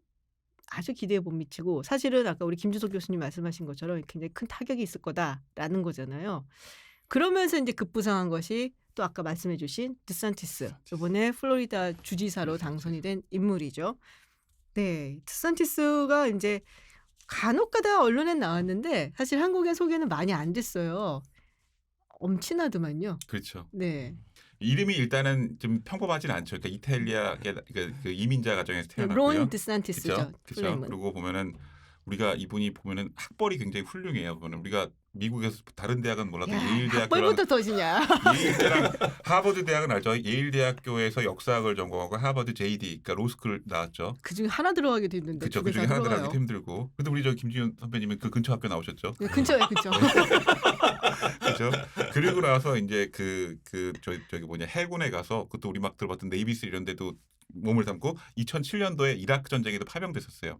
아주 기대에 못 미치고 사실은 아까 우리 김주석 교수님 말씀하신 것처럼 굉장히 큰 타격이 있을 거다라는 거잖아요. 그러면서 이제 급부상한 것이 또 아까 말씀해 주신 드산티스. 요번에 플로리다 주지사로 당선이 된 인물이죠. 네. 드산티스가 인제 간혹가다 언론에 나왔는데 사실 한국에 소개는 많이 안 됐어요. 엄친아더만요. 그렇죠. 네. 이름이 일단은 좀 평범하진 않죠. 그러니까 이탈리아계 그 이민자 가정에서 론 태어났고요. 드산티스죠. 그렇죠. 그렇죠. 풀네임은. 그리고 보면은 우리가 이분이 보면은 학벌이 굉장히 훌륭해요. 보면은 우리가 미국에서 다른 대학은 몰라도 야, 예일 대학교랑 학벌부터 터지냐. 예일대랑 하버드 대학은 알죠. 예일 대학교에서 역사학을 전공하고 하버드 JD, 그러니까 로스쿨 나왔죠. 그중에 하나 들어가기도 힘든데 그렇죠. 두 그 개 중에 다 하나 들어가기 들어가요. 힘들고. 근데 우리 저 김지윤 선배님은 그 근처 학교 나오셨죠. 네, 근처에 근처. 그렇죠. 그리고 나서 이제 저기 뭐냐 해군에 가서 그것도 우리 막 들어봤던 네이비스 이런 데도 몸을 담고 2007년도에 이라크 전쟁에도 파병됐었어요.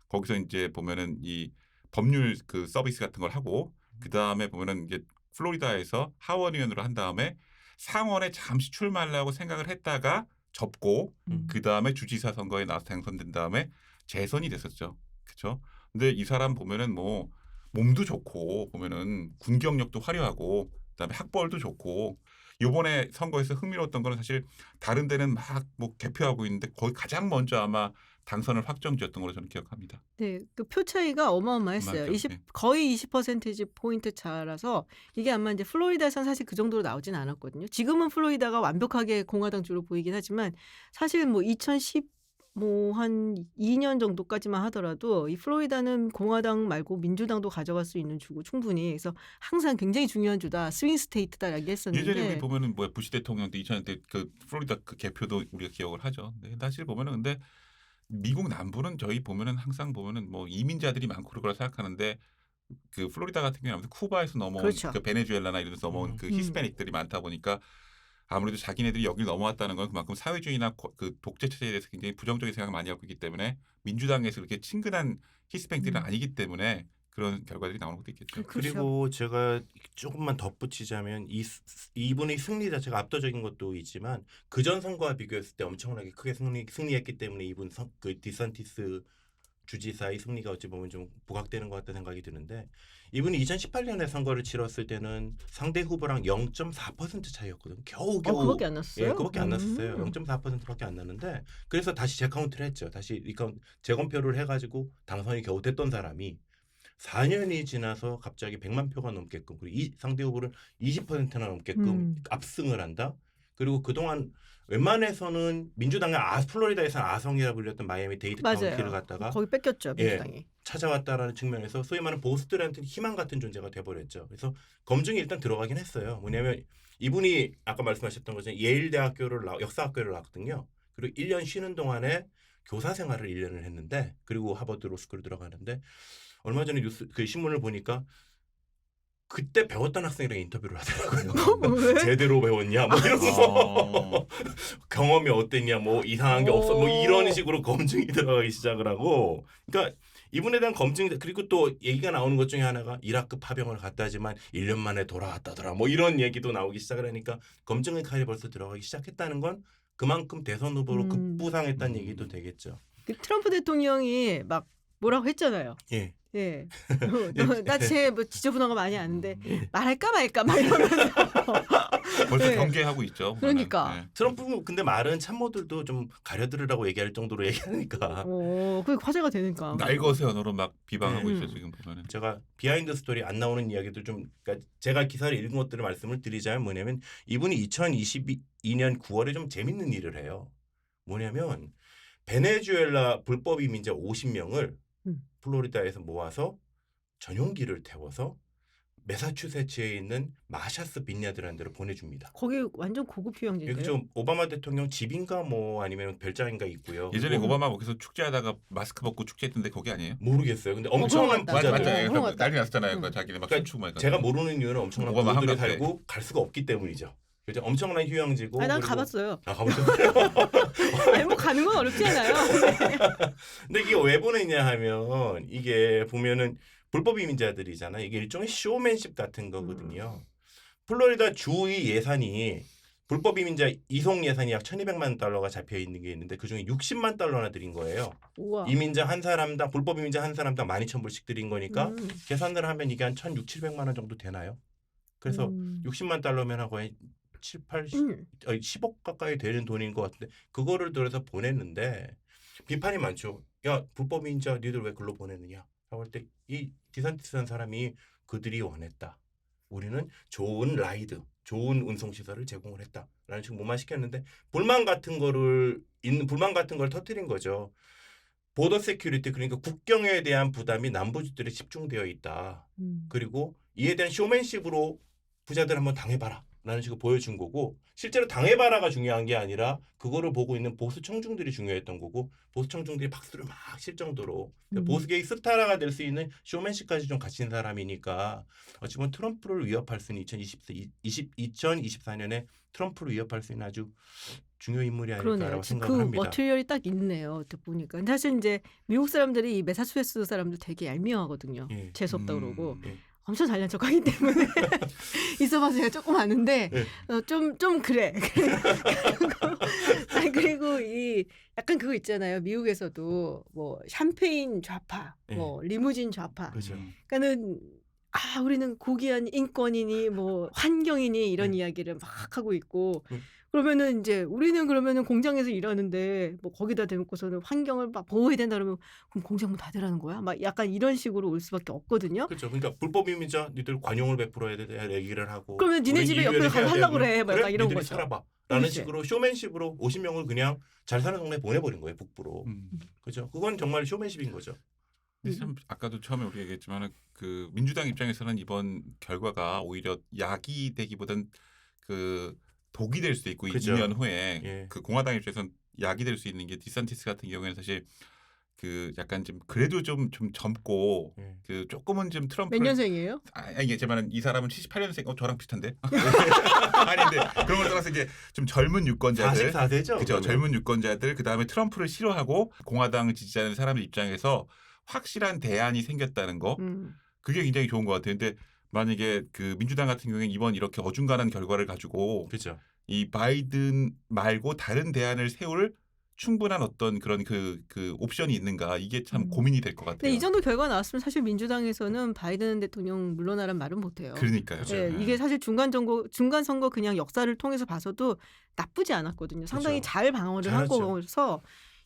거기서 이제 보면은 이 법률 그 서비스 같은 걸 하고 그 다음에 보면은 이제 플로리다에서 하원 의원으로 한 다음에 상원에 잠시 출마하려고 생각을 했다가 접고 그 다음에 주지사 선거에 나서 당선된 다음에 재선이 됐었죠. 그렇죠. 근데 이 사람 보면은 뭐 몸도 좋고 보면은 군 경력도 화려하고 그다음에 학벌도 좋고 요번에 선거에서 흥미로웠던 거는 사실 다른 데는 막 뭐 개표하고 있는데 거의 가장 먼저 아마 당선을 확정지었던 걸로 저는 기억합니다. 네. 그 표 차이가 어마어마했어요. 맞죠. 20 네. 거의 20% 포인트 차라서 이게 아마 이제 플로리다에선 사실 그 정도로 나오진 않았거든요. 지금은 플로리다가 완벽하게 공화당주로 보이긴 하지만 사실 뭐 2010 뭐 한 2년 정도까지만 하더라도 이 플로리다는 공화당 말고 민주당도 가져갈 수 있는 주고 충분히. 그래서 항상 굉장히 중요한 주다. 스윙 스테이트다 예전에 우리 얘기했었는데 보면은 뭐야 부시 대통령 때 2000년 때 그 플로리다 그 개표도 우리가 기억을 하죠. 네, 사실 보면은 근데 미국 남부는 저희 보면은 항상 보면은 뭐 이민자들이 많고 그럴 거라 생각하는데 그 플로리다 같은 경우는 아무튼 쿠바에서 넘어온 그렇죠. 그 베네수엘라나 이런 데서 넘어온 그 히스패닉들이 많다 보니까 아무래도 자기네들이 여기를 넘어왔다는 건 그만큼 사회주의나 그 독재 체제에 대해서 굉장히 부정적인 생각을 많이 하고 있기 때문에 민주당에서 그렇게 친근한 히스패닉들은 아니기 때문에 그런 결과들이 나오는 것도 있겠죠. 그렇죠. 그리고 제가 조금만 덧붙이자면 이분의 승리 자체가 압도적인 것도 있지만 그전 선거와 비교했을 때 엄청나게 크게 승리했기 때문에 이분 그 디산티스 주지사의 승리가 어찌 보면 좀 부각되는 것 같다는 생각이 드는데 이분이 2018년에 선거를 치렀을 때는 상대 후보랑 0.4% 차이였거든요. 겨우 그거밖에 안 났어요? 예, 그밖에 안 났었어요. 0.4%밖에 안 났는데 그래서 다시 재카운트를 했죠. 다시 재검표를 해가지고 당선이 겨우 됐던 사람이 4년이 지나서 갑자기 100만 표가 넘게끔 그리고 상대 후보를 20%나 넘게끔 압승을 한다. 그리고 그동안 웬만해서는 민주당의 플로리다에서는 아성이라 불렸던 마이애미 데이드 카운티를 맞아요. 갖다가 거기 뺏겼죠, 민주당이. 찾아왔다라는 측면에서 소위 말하는 보수들한테는 희망 같은 존재가 돼버렸죠. 그래서 검증이 일단 들어가긴 했어요. 뭐냐면 이분이 아까 말씀하셨던 것처럼 예일 대학교를 역사학교를 나왔거든요. 그리고 1년 쉬는 동안에 교사 생활을 1년을 했는데 그리고 하버드 로스쿨을 들어가는데 얼마 전에 그 신문을 보니까 그때 배웠던 학생이랑 인터뷰를 하더라고요. 왜? 제대로 배웠냐, 뭐 이러면서 경험이 어땠냐, 뭐 이상한 게 없어, 뭐 이런 식으로 검증이 들어가기 시작을 하고, 그러니까 이분에 대한 검증 그리고 또 얘기가 나오는 것 중에 하나가 이라크 파병을 갔다 하지만 1년 만에 돌아왔다더라, 뭐 이런 얘기도 나오기 시작을 하니까 검증의 칼이 벌써 들어가기 시작했다는 건 그만큼 대선 후보로 급부상했다는 얘기도 되겠죠. 그 트럼프 대통령이 막 뭐라고 했잖아요. 예. 예. 나쟤 뭐 지저분한 거 많이 아는데 말할까 말까 막 이러면서 벌써 네. 경계하고 있죠. 그러니까. 네. 트럼프 근데 말은 참모들도 좀 가려들으라고 얘기할 정도로 얘기하니까 그게 화제가 되니까. 날것의 언어로 막 비방하고 네. 있어요 지금 보면은. 제가 비하인드 스토리 안 나오는 이야기들 그러니까 제가 기사를 읽은 것들을 말씀을 드리자면 뭐냐면 이분이 2022년 9월에 좀 재밌는 일을 해요. 뭐냐면 베네수엘라 불법 이민자 50명을 플로리다에서 모아서 전용기를 태워서 매사추세츠에 있는 마샤스 빈야드라는 데로 보내줍니다. 거기 완전 고급 휴양지인데요. 여기 좀 오바마 대통령 집인가 뭐 아니면 별장인가 있고요. 예전에 오바마 거기서 축제하다가 마스크 벗고 축제했던데 거기 아니에요? 모르겠어요. 근데 그런 엄청난 것 같다. 맞아 부자들. 맞아. 그런 것 같다. 난리 났잖아요. 자기네 막 그러니까 춤추고 막. 제가 모르는 이유는 엄청난 오바마 부자들이 한갑 때. 살고 갈 수가 없기 때문이죠. 그죠? 엄청난 휴양지고. 아, 난 그리고- 가봤어요. 아, 가보셨어요? 아니 뭐 가는 건 어렵지 않아요. 근데 이게 왜 보냈냐 하면 이게 보면은 불법 이민자들이잖아요. 이게 일종의 쇼맨십 같은 거거든요. 플로리다 주의 예산이 불법 이민자 이송 예산이 약 1,200만 달러가 잡혀 있는 게 있는데 그중에 60만 달러나 드린 거예요. 우와. 이민자 한 사람당 불법 이민자 한 사람당 12,000불씩 드린 거니까 음. 계산을 하면 이게 한 1,600, 700만 원 정도 되나요? 그래서 60만 달러면 거의 7, 8, 10억 가까이 되는 돈인 것 같은데 그거를 들어서 보냈는데 비판이 많죠. 야 불법 이민자 니들 왜 글로 보내느냐 하고 할 때 이 디산티스라는 사람이 그들이 원했다. 우리는 좋은 라이드, 좋은 운송 시설을 제공을 했다라는 식으로 뭐만 시켰는데 불만 같은 걸 터뜨린 거죠. 보더 세큐리티 그러니까 국경에 대한 부담이 남부주들에 집중되어 있다. 그리고 이에 대한 쇼맨십으로 부자들 한번 당해봐라 라는 식으로 보여준 거고 실제로 당해봐라가 중요한 게 아니라 그거를 보고 있는 보수 청중들이 중요했던 거고 보수 청중들이 박수를 막 칠 정도로 보수계의 스타라가 될 수 있는 쇼맨십까지 좀 갖춘 사람이니까 어찌 보면 트럼프를 위협할 수 있는 2024년에 트럼프를 위협할 수 있는 아주 중요 인물이 그러네요. 아닐까라고 그 생각을 합니다. 머티리얼이 딱 있네요. 어떻게 보니까. 근데 사실 이제 미국 사람들이 이 매사추세츠 사람들 되게 얄미워하거든요. 예. 재수없다 그러고 예. 엄청 잘난 척하기 때문에 있어봐서 제가 조금 아는데 예. 좀 그래. 그리고 이 약간 그거 있잖아요. 미국에서도 뭐 샴페인 좌파, 예. 뭐 리무진 좌파. 그렇죠. 그러니까는 우리는 고귀한 인권이니 뭐 환경이니 이런 이야기를 막 하고 있고 그러면은 이제 우리는 그러면은 공장에서 일하는데 뭐 거기다 대놓고서는 환경을 막 보호해야 된다 그러면 그럼 공장 문 닫으라는 거야? 막 약간 이런 식으로 올 수밖에 없거든요. 그렇죠. 그러니까 불법 이민자 니들 관용을 베풀어야 돼 얘기를 하고. 그러면 니네 우린 집에 이유를 옆에 해야 하려고 되는- 그래. 뭐 약간 이런 니들이 거죠. 살아봐. 라는 그렇지. 식으로 쇼맨십으로 50명을 그냥 잘 사는 동네에 보내버린 거예요. 북부로. 그죠? 그건 정말 쇼맨십인 거죠. 근데 참 아까도 처음에 우리 얘기했지만 그 민주당 입장에서는 이번 결과가 오히려 약이 되기보단 그 독이 될 수도 있고 그죠. 2년 후에 예. 그 공화당 입장에서는 약이 될 수 있는 게 디산티스 같은 경우에는 사실 그 약간 좀 그래도 좀 젊고 예. 그 조금은 좀 몇 트럼프를 년생이에요? 이게 제만 이 사람은 78년생 저랑 비슷한데 아닌데 그런 걸 떠나서 이제 좀 젊은 유권자들 44세죠. 그죠. 젊은 유권자들 그다음에 트럼프를 싫어하고 공화당 지지하는 사람들 입장에서 확실한 대안이 생겼다는 거 그게 굉장히 좋은 것 같아요. 근데 만약에 그 민주당 같은 경우에 이번 이렇게 어중간한 결과를 가지고 그렇죠. 이 바이든 말고 다른 대안을 세울 충분한 어떤 그런 그 옵션이 있는가 이게 참 고민이 될 것 같아요. 근데 이 정도 결과 나왔으면 사실 민주당에서는 바이든 대통령 물러나란 말은 못해요. 그러니까요. 네, 이게 사실 중간 선거 그냥 역사를 통해서 봐서도 나쁘지 않았거든요. 상당히 그렇죠. 잘 방어를 한 잘했죠. 거여서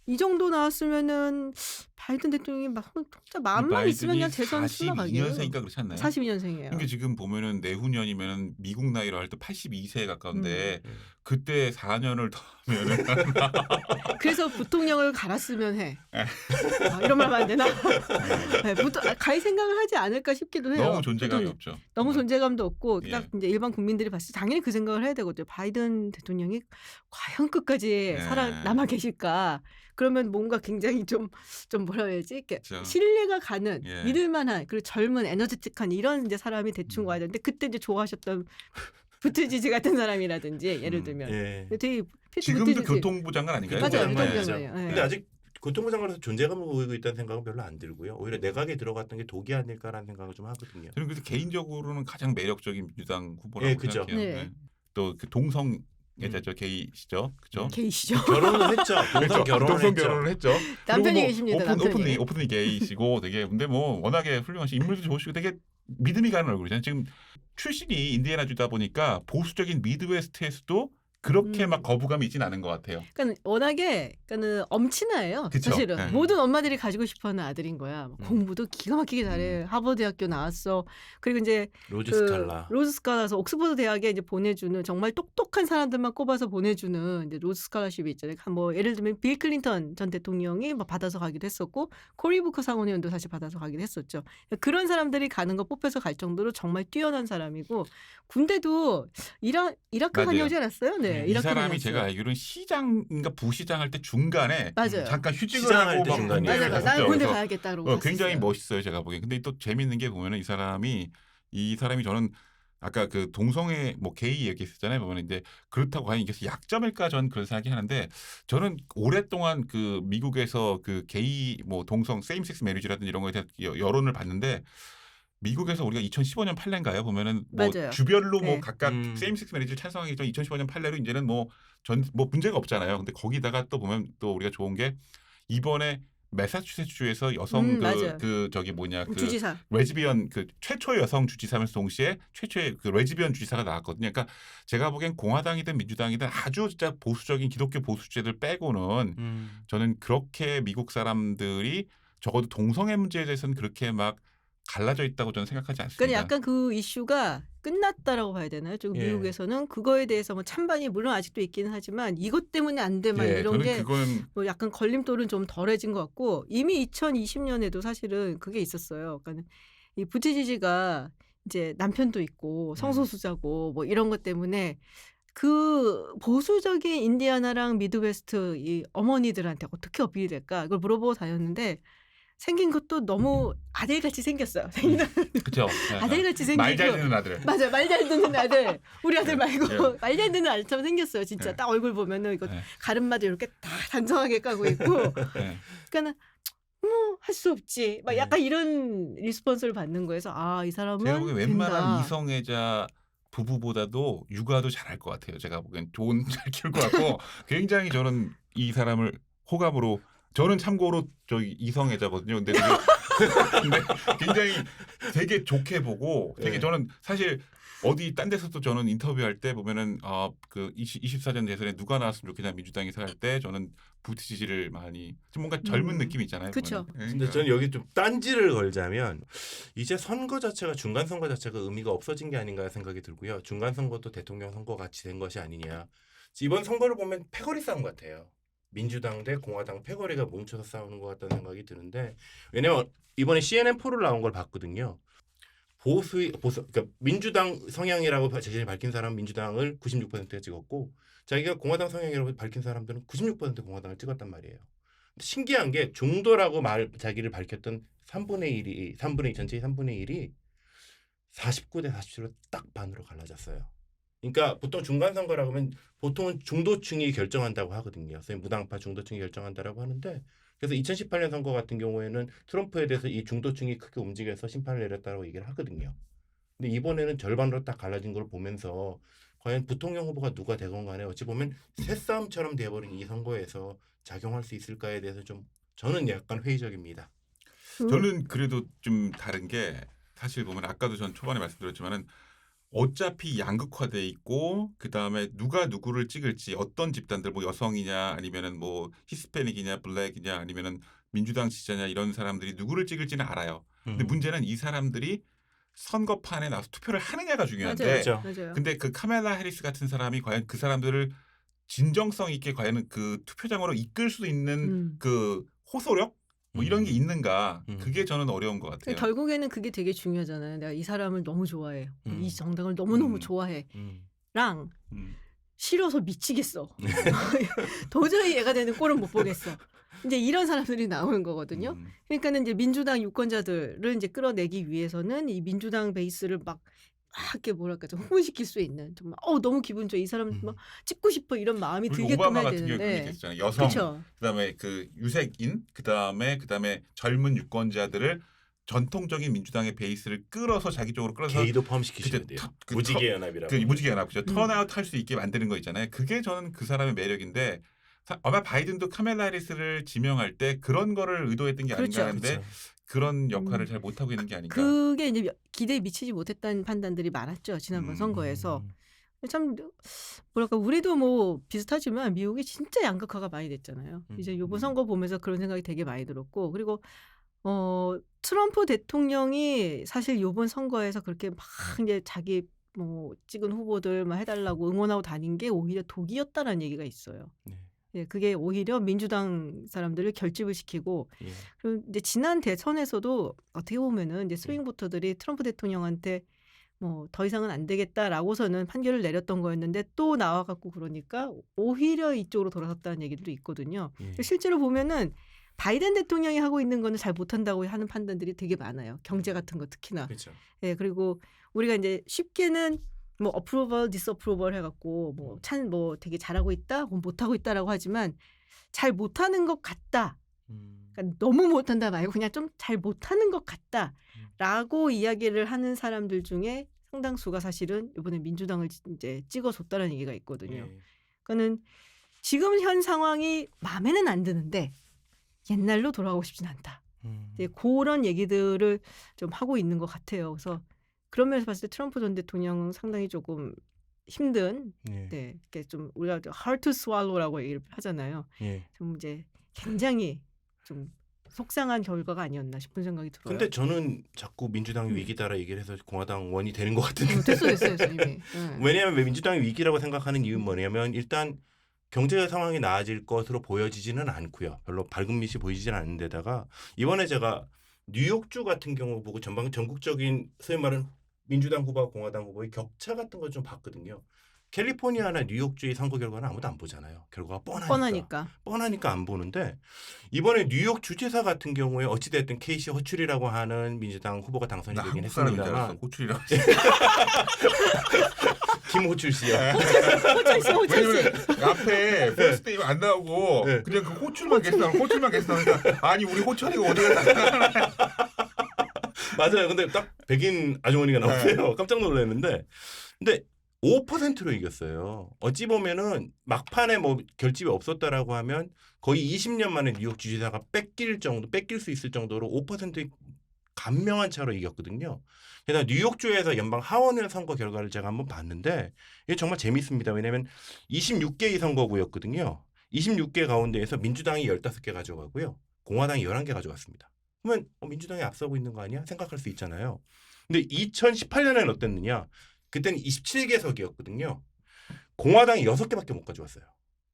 이 정도 나왔으면은 바이든 대통령이 막 진짜 마음만 있으면 그냥 대선 출마가기예요. 42년생인가 그렇지 않나요? 42년생이에요. 그러니까 지금 보면은 내후년이면은 미국 나이로 할 때 82세에 가까운데 그때 4년을 더 하면은 그래서 부통령을 갈았으면 해. 이런 말 하면 안 되나? 네, 갈 생각을 하지 않을까 싶기도 해요. 너무 존재감이 없죠. 너무 존재감도 없고 예. 딱 이제 일반 국민들이 봤을 때 당연히 그 생각을 해야 되거든요. 바이든 대통령이 과연 끝까지 남아 계실까? 그러면 뭔가 굉장히 좀 뭐라 해야지? 이렇게 그렇죠. 신뢰가 가는 예. 믿을만한 그리고 젊은 에너제틱한 이런 이제 사람이 대충 와야 되는데 그때 이제 좋아하셨던 부트지지 같은 사람이라든지 예를 들면 예. 되게 지금도 부트지지. 교통부 장관 아닌가요? 맞아요, 교통부 교통부 장관이죠. 장관이에요. 예. 근데 아직 교통부 장관으로서 존재감을 보이고 있다는 생각은 별로 안 들고요. 오히려 내각에 들어갔던 게 독이 아닐까라는 생각을 좀 하거든요. 저는 그래서 개인적으로는 가장 매력적인 민주당 후보라고 예, 그죠. 생각해요. 네. 네. 또 그 동성 애자죠 게이시죠, 그죠? 게이시죠. 결혼을 했죠. 동성 결혼을 동성 했죠. 결혼을 했죠. 남편이 그리고 뭐 계십니다. 남편이. 오픈리 게이시고 되게 근데 뭐 워낙에 훌륭하신 인물도 좋으시고 되게 믿음이 가는 얼굴이잖아요. 지금 출신이 인디애나주다 보니까 보수적인 미드웨스트에서도 그렇게 막 거부감이 있지는 않은 것 같아요. 그러니까 워낙에 그러니까 엄친아예요. 그쵸? 사실은 네. 모든 엄마들이 가지고 싶어하는 아들인 거야. 공부도 기가 막히게 잘해. 하버드 대학교 나왔어. 그리고 이제 로즈 그 스칼라. 로즈 스칼라서 옥스퍼드 대학에 이제 보내주는 정말 똑똑한 사람들만 꼽아서 보내주는 이제 로즈 스칼라십이 있잖아요. 뭐 예를 들면 빌 클린턴 전 대통령이 막 받아서 가기도 했었고 코리 부커 상원의원도 사실 받아서 가기도 했었죠. 그런 사람들이 가는 거 뽑혀서 갈 정도로 정말 뛰어난 사람이고 군대도 이라크 맞아요. 다녀오지 않았어요? 네, 이 이라크 사람이 다녀왔어요. 제가 알기로는 시장인가 부시장 할 때 중간에 맞아요. 잠깐 휴직을 시장할 하고 때 막 중간에. 군대를 맞아요. 갔었죠. 난 군대 그래서 가야겠다 그러고 굉장히 갔었어요. 멋있어요 제가 보기엔. 근데 또 재밌는 게 보면은 이 사람이 저는 아까 그 동성애 뭐 게이 얘기했었잖아요. 보면 이제 그렇다고 과연 이게 약점일까 저는 그런 생각이 하는데 저는 오랫동안 그 미국에서 그 게이 뭐 동성 세임섹스 매리지라든지 이런 거에 대한 여론을 봤는데 미국에서 우리가 2015년 판례인가요? 보면은 뭐 맞아요. 주별로 뭐 네. 각각 세임섹스 매리지를 찬성하기 전 2015년 판례로 이제는 뭐 문제가 없잖아요. 근데 거기다가 또 보면 또 우리가 좋은 게 이번에 매사추세츠주에서 여성 맞아요. 저기 뭐냐 그 주지사. 레즈비언 그 최초의 여성 주지사면서 동시에 최초의 그 레즈비언 주지사가 나왔거든요. 그러니까 제가 보기엔 공화당이든 민주당이든 아주 진짜 보수적인 기독교 보수주의들 빼고는 저는 그렇게 미국 사람들이 적어도 동성애 문제에 대해서는 그렇게 막 갈라져 있다고 저는 생각하지 그러니까 않습니다. 약간 그 이슈가 끝났다라고 봐야 되나요? 좀 예. 미국에서는 그거에 대해서 뭐 찬반이 물론 아직도 있기는 하지만 이것 때문에 안 돼 막 예, 이런 저는 게 그거는 뭐 약간 걸림돌은 좀 덜해진 것 같고 이미 2020년에도 사실은 그게 있었어요. 그러니까 이 부티지지가 이제 남편도 있고 성소수자고 뭐 이런 것 때문에 그 보수적인 인디아나랑 미드웨스트 이 어머니들한테 어떻게 어필이 될까 이걸 물어보고 다녔는데 생긴 것도 너무 아들같이 생겼어요. 그렇죠. 아들같이 생기고 말 잘 듣는 아들. 맞아 말 잘 듣는 아들 우리 아들 말고 예. 말 잘 듣는 아들처럼 생겼어요. 진짜 예. 딱 얼굴 보면은 이거 예. 가름마도 이렇게 다 단정하게 까고 있고 예. 그러니까는 뭐 할 수 없지 막 네. 약간 이런 리스폰스를 받는 거에서 아 이 제가 사람은 보기엔 웬만한 된다. 이성애자 부부보다도 육아도 잘할 것 같아요. 제가 보기엔 돈 잘 키울 것 같고 굉장히 저는 이 사람을 호감으로 저는 참고로 저기 이성애자거든요. 근데 근데 굉장히 되게 좋게 보고 되게 네. 저는 사실 어디 딴 데서도 저는 인터뷰할 때 보면은 그 24년 대선에 누가 나왔으면 좋겠냐 민주당에서 할 때 저는 부티지지를 많이 좀 뭔가 젊은 느낌이 있잖아요. 그쵸. 보면은. 근데 저는 여기 좀 딴지를 걸자면 이제 선거 자체가 중간 선거 자체가 의미가 없어진 게 아닌가 생각이 들고요. 중간 선거도 대통령 선거 같이 된 것이 아니냐. 이번 선거를 보면 패거리 싸움 같아요. 민주당 대 공화당 패거리가 뭉쳐서 싸우는 것 같다는 생각이 드는데 왜냐면 이번에 CNN4를 나온 걸 봤거든요. 그러니까 민주당 성향이라고 자신이 밝힌 사람은 민주당을 96%가 찍었고 자기가 공화당 성향이라고 밝힌 사람들은 96% 공화당을 찍었단 말이에요. 신기한 게 중도라고 자기를 밝혔던 3분의 2 전체의 3분의 1이 49대 47로 딱 반으로 갈라졌어요. 그러니까 보통 중간 선거라고 하면 보통은 중도층이 결정한다고 하거든요. 그래서 무당파 중도층이 결정한다라고 하는데 그래서 2018년 선거 같은 경우에는 트럼프에 대해서 이 중도층이 크게 움직여서 심판을 내렸다고 얘기를 하거든요. 근데 이번에는 절반으로 딱 갈라진 걸 보면서 과연 부통령 후보가 누가 되건 간에 어찌 보면 새싸움처럼 돼버린 이 선거에서 작용할 수 있을까에 대해서 좀 저는 약간 회의적입니다. 저는 그래도 좀 다른 게 사실 보면 아까도 전 초반에 말씀드렸지만은 어차피 양극화돼 있고 그 다음에 누가 누구를 찍을지 어떤 집단들 뭐 여성이냐 아니면은 뭐 히스패닉이냐 블랙이냐 아니면은 민주당 지지자냐 이런 사람들이 누구를 찍을지는 알아요. 근데 문제는 이 사람들이 선거판에 나와서 투표를 하느냐가 중요한데 그렇죠. 맞아요. 근데 그 카멜라 해리스 같은 사람이 과연 그 사람들을 진정성 있게 과연 그 투표장으로 이끌 수 있는 그 호소력 뭐 이런 게 있는가 그게 저는 어려운 것 같아요. 결국에는 그게 되게 중요하잖아요. 내가 이 사람을 너무 좋아해. 이 정당을 음. 너무너무 좋아해. 랑 싫어서 미치겠어. 도저히 얘가 되는 꼴은 못 보겠어. 이제 이런 사람들이 나오는 거거든요. 그러니까는 이제 민주당 유권자들을 이제 끌어내기 위해서는 이 민주당 베이스를 막 이렇게 뭐랄까 좀 흥분시킬 수 있는 정말 너무 기분 좋아 이 사람 막 찍고 싶어 이런 마음이 그리고 들게끔 오바마 해야 같은 경우에 그런 게 되는데 있었잖아요. 여성 그렇죠. 그다음에 그 유색인 그다음에 젊은 유권자들을 전통적인 민주당의 베이스를 끌어서 자기 쪽으로 끌어서 게이도 포함시키시면 돼요. 그 무지개 연합이라고. 그 무지개 연합 그죠. 턴아웃 할 수 있게 만드는 거 있잖아요. 그게 저는 그 사람의 매력인데 아마 바이든도 카멜라 해리스를 지명할 때 그런 거를 의도했던 게 그렇죠. 아닌가 하는데 그렇죠. 그런 역할을 잘 못하고 있는 게 아닌가. 그게 이제 기대에 미치지 못했다는 판단들이 많았죠. 지난번 음. 선거에서. 참 뭐랄까 우리도 뭐 비슷하지만 미국이 진짜 양극화가 많이 됐잖아요. 이제 요번 선거 보면서 그런 생각이 되게 많이 들었고 그리고 트럼프 대통령이 사실 요번 선거에서 그렇게 막 이제 자기 뭐 찍은 후보들만 해달라고 응원하고 다닌 게 오히려 독이었다는 얘기가 있어요. 네. 예, 그게 오히려 민주당 사람들을 결집을 시키고 예. 그리고 이제 지난 대선에서도 어떻게 보면은 이제 스윙 보터들이 트럼프 대통령한테 뭐 더 이상은 안 되겠다라고서는 판결을 내렸던 거였는데 또 나와갖고 그러니까 오히려 이쪽으로 돌아섰다는 얘기도 있거든요. 예. 실제로 보면은 바이든 대통령이 하고 있는 거는 잘 못한다고 하는 판단들이 되게 많아요. 경제 같은 거 특히나. 그렇죠. 예, 그리고 우리가 이제 쉽게는 뭐 approval, disapproval 해갖고 뭐 되게 잘하고 있다, 혹은 못하고 있다라고 하지만 잘 못하는 것 같다. 그러니까 너무 못한다 말고 그냥 좀 잘 못하는 것 같다라고 이야기를 하는 사람들 중에 상당수가 사실은 이번에 민주당을 이제 찍어줬다는 얘기가 있거든요. 예. 그러니까는 지금 현 상황이 마음에는 안 드는데 옛날로 돌아가고 싶진 않다. 이제 그런 얘기들을 좀 하고 있는 것 같아요. 그래서 그런 면에서 봤을 때 트럼프 전 대통령은 상당히 조금 힘든, 예. 네, 이렇게 좀 우리가 hard to swallow라고 얘기를 하잖아요. 예. 좀 이제 굉장히 좀 속상한 결과가 아니었나 싶은 생각이 들어요. 근데 저는 자꾸 민주당이 위기다라 얘기를 해서 공화당 원이 되는 것 같은데. 됐어요, 이미. 네. 왜냐하면 왜 민주당이 위기라고 생각하는 이유는 뭐냐면 일단 경제 상황이 나아질 것으로 보여지지는 않고요. 별로 밝은 빛이 보이지는 않는 데다가 이번에 제가 뉴욕주 같은 경우 보고 전국적인 소위 말하는 민주당 후보와 공화당 후보의 격차 같은 걸 좀 봤거든요. 캘리포니아나 뉴욕주의 선거 결과는 아무도 안 보잖아요. 결과가 뻔하니까 안 보는데 이번에 뉴욕 주지사 같은 경우에 어찌됐든 케이시 호출이라고 하는 민주당 후보가 당선이 나 되긴 한국 사람인 줄 했습니다만 알았어. 호출이라고. 김호출 씨요. 왜냐면 앞에 퍼스트 네임 안 나오고 네. 그냥 그 호출만 계속 나오니까 아니 우리 호철이가 어디가 나가? 맞아요. 근데 딱 백인 아주머니가 나오세요. 깜짝 놀랐는데 근데 5%로 이겼어요. 어찌 보면은 막판에 뭐 결집이 없었다라고 하면 거의 20년 만에 뉴욕 주지사가 뺏길 수 있을 정도로 5%의 간명한 차로 이겼거든요. 게다가 뉴욕주에서 연방 하원의 선거 결과를 제가 한번 봤는데 이게 정말 재밌습니다. 왜냐하면 26개의 선거구였거든요. 26개 가운데에서 민주당이 15개 가져가고요. 공화당이 11개 가져갔습니다. 그러면 민주당이 앞서고 있는 거 아니야? 생각할 수 있잖아요. 근데 2018년에는 어땠느냐? 그때는 27개석이었거든요. 공화당이 6개밖에 못 가져왔어요.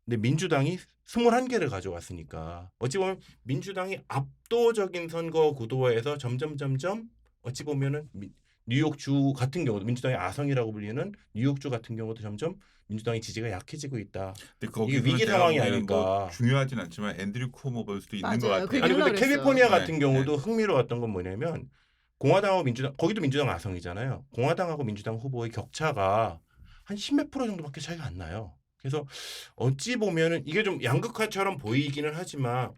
근데 민주당이 21개를 가져왔으니까 어찌 보면 민주당이 압도적인 선거 구도에서 점점 어찌 보면은 뉴욕주 같은 경우도 민주당의 아성이라고 불리는 뉴욕주 같은 경우도 점점 민주당의 지지가 약해지고 있다. 근데 이게 위기 상황이 아닐까. 뭐 중요하진 않지만 앤드류 쿠오모 볼 수도 있는 것 맞아요. 같아요. 그 아니 근데 그랬어요. 캘리포니아 같은 네, 경우도 흥미로웠던 건 뭐냐면 공화당하고 민주당 거기도 민주당 아성이잖아요. 공화당하고 민주당 후보의 격차가 한 10몇 프로 정도밖에 차이가 안 나요. 그래서 어찌 보면은 이게 좀 양극화처럼 보이기는 하지만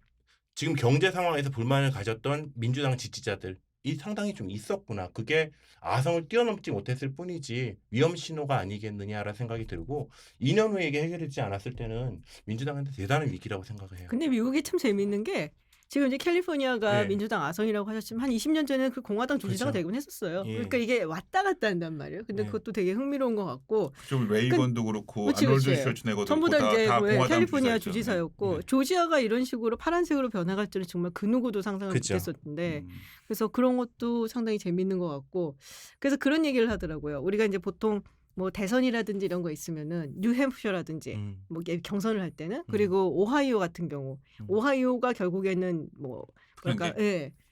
지금 경제 상황에서 불만을 가졌던 민주당 지지자들이 상당히 좀 있었구나. 그게 아성을 뛰어넘지 못했을 뿐이지 위험 신호가 아니겠느냐라는 생각이 들고 2년 후에 이게 해결되지 않았을 때는 민주당한테 대단한 위기라고 생각을 해요. 근데 미국이 참 재밌는 게 지금 이제 캘리포니아가 네. 민주당 아성이라고 하셨지만 한 20년 전에는 그 공화당 주지사가 그렇죠. 되곤 했었어요. 예. 그러니까 이게 왔다 갔다 한단 말이에요. 근데 네. 그것도 되게 흥미로운 것 같고 좀 레이건도 그렇고 그치, 아놀드 그치. 슈왈츠네거도 전부 다 그렇고 이제 다 공화당 캘리포니아 주지사였죠. 주지사였고 네. 조지아가 이런 식으로 파란색으로 변화갈 줄은 정말 그 누구도 상상을 그쵸. 못했었는데 그래서 그런 것도 상당히 재밌는 것 같고 그래서 그런 얘기를 하더라고요. 우리가 이제 보통 뭐 대선이라든지 이런 거 있으면은 뉴햄프셔라든지 뭐 이게 경선을 할 때는 그리고 오하이오 같은 경우 오하이오가 결국에는 뭐 뭐랄까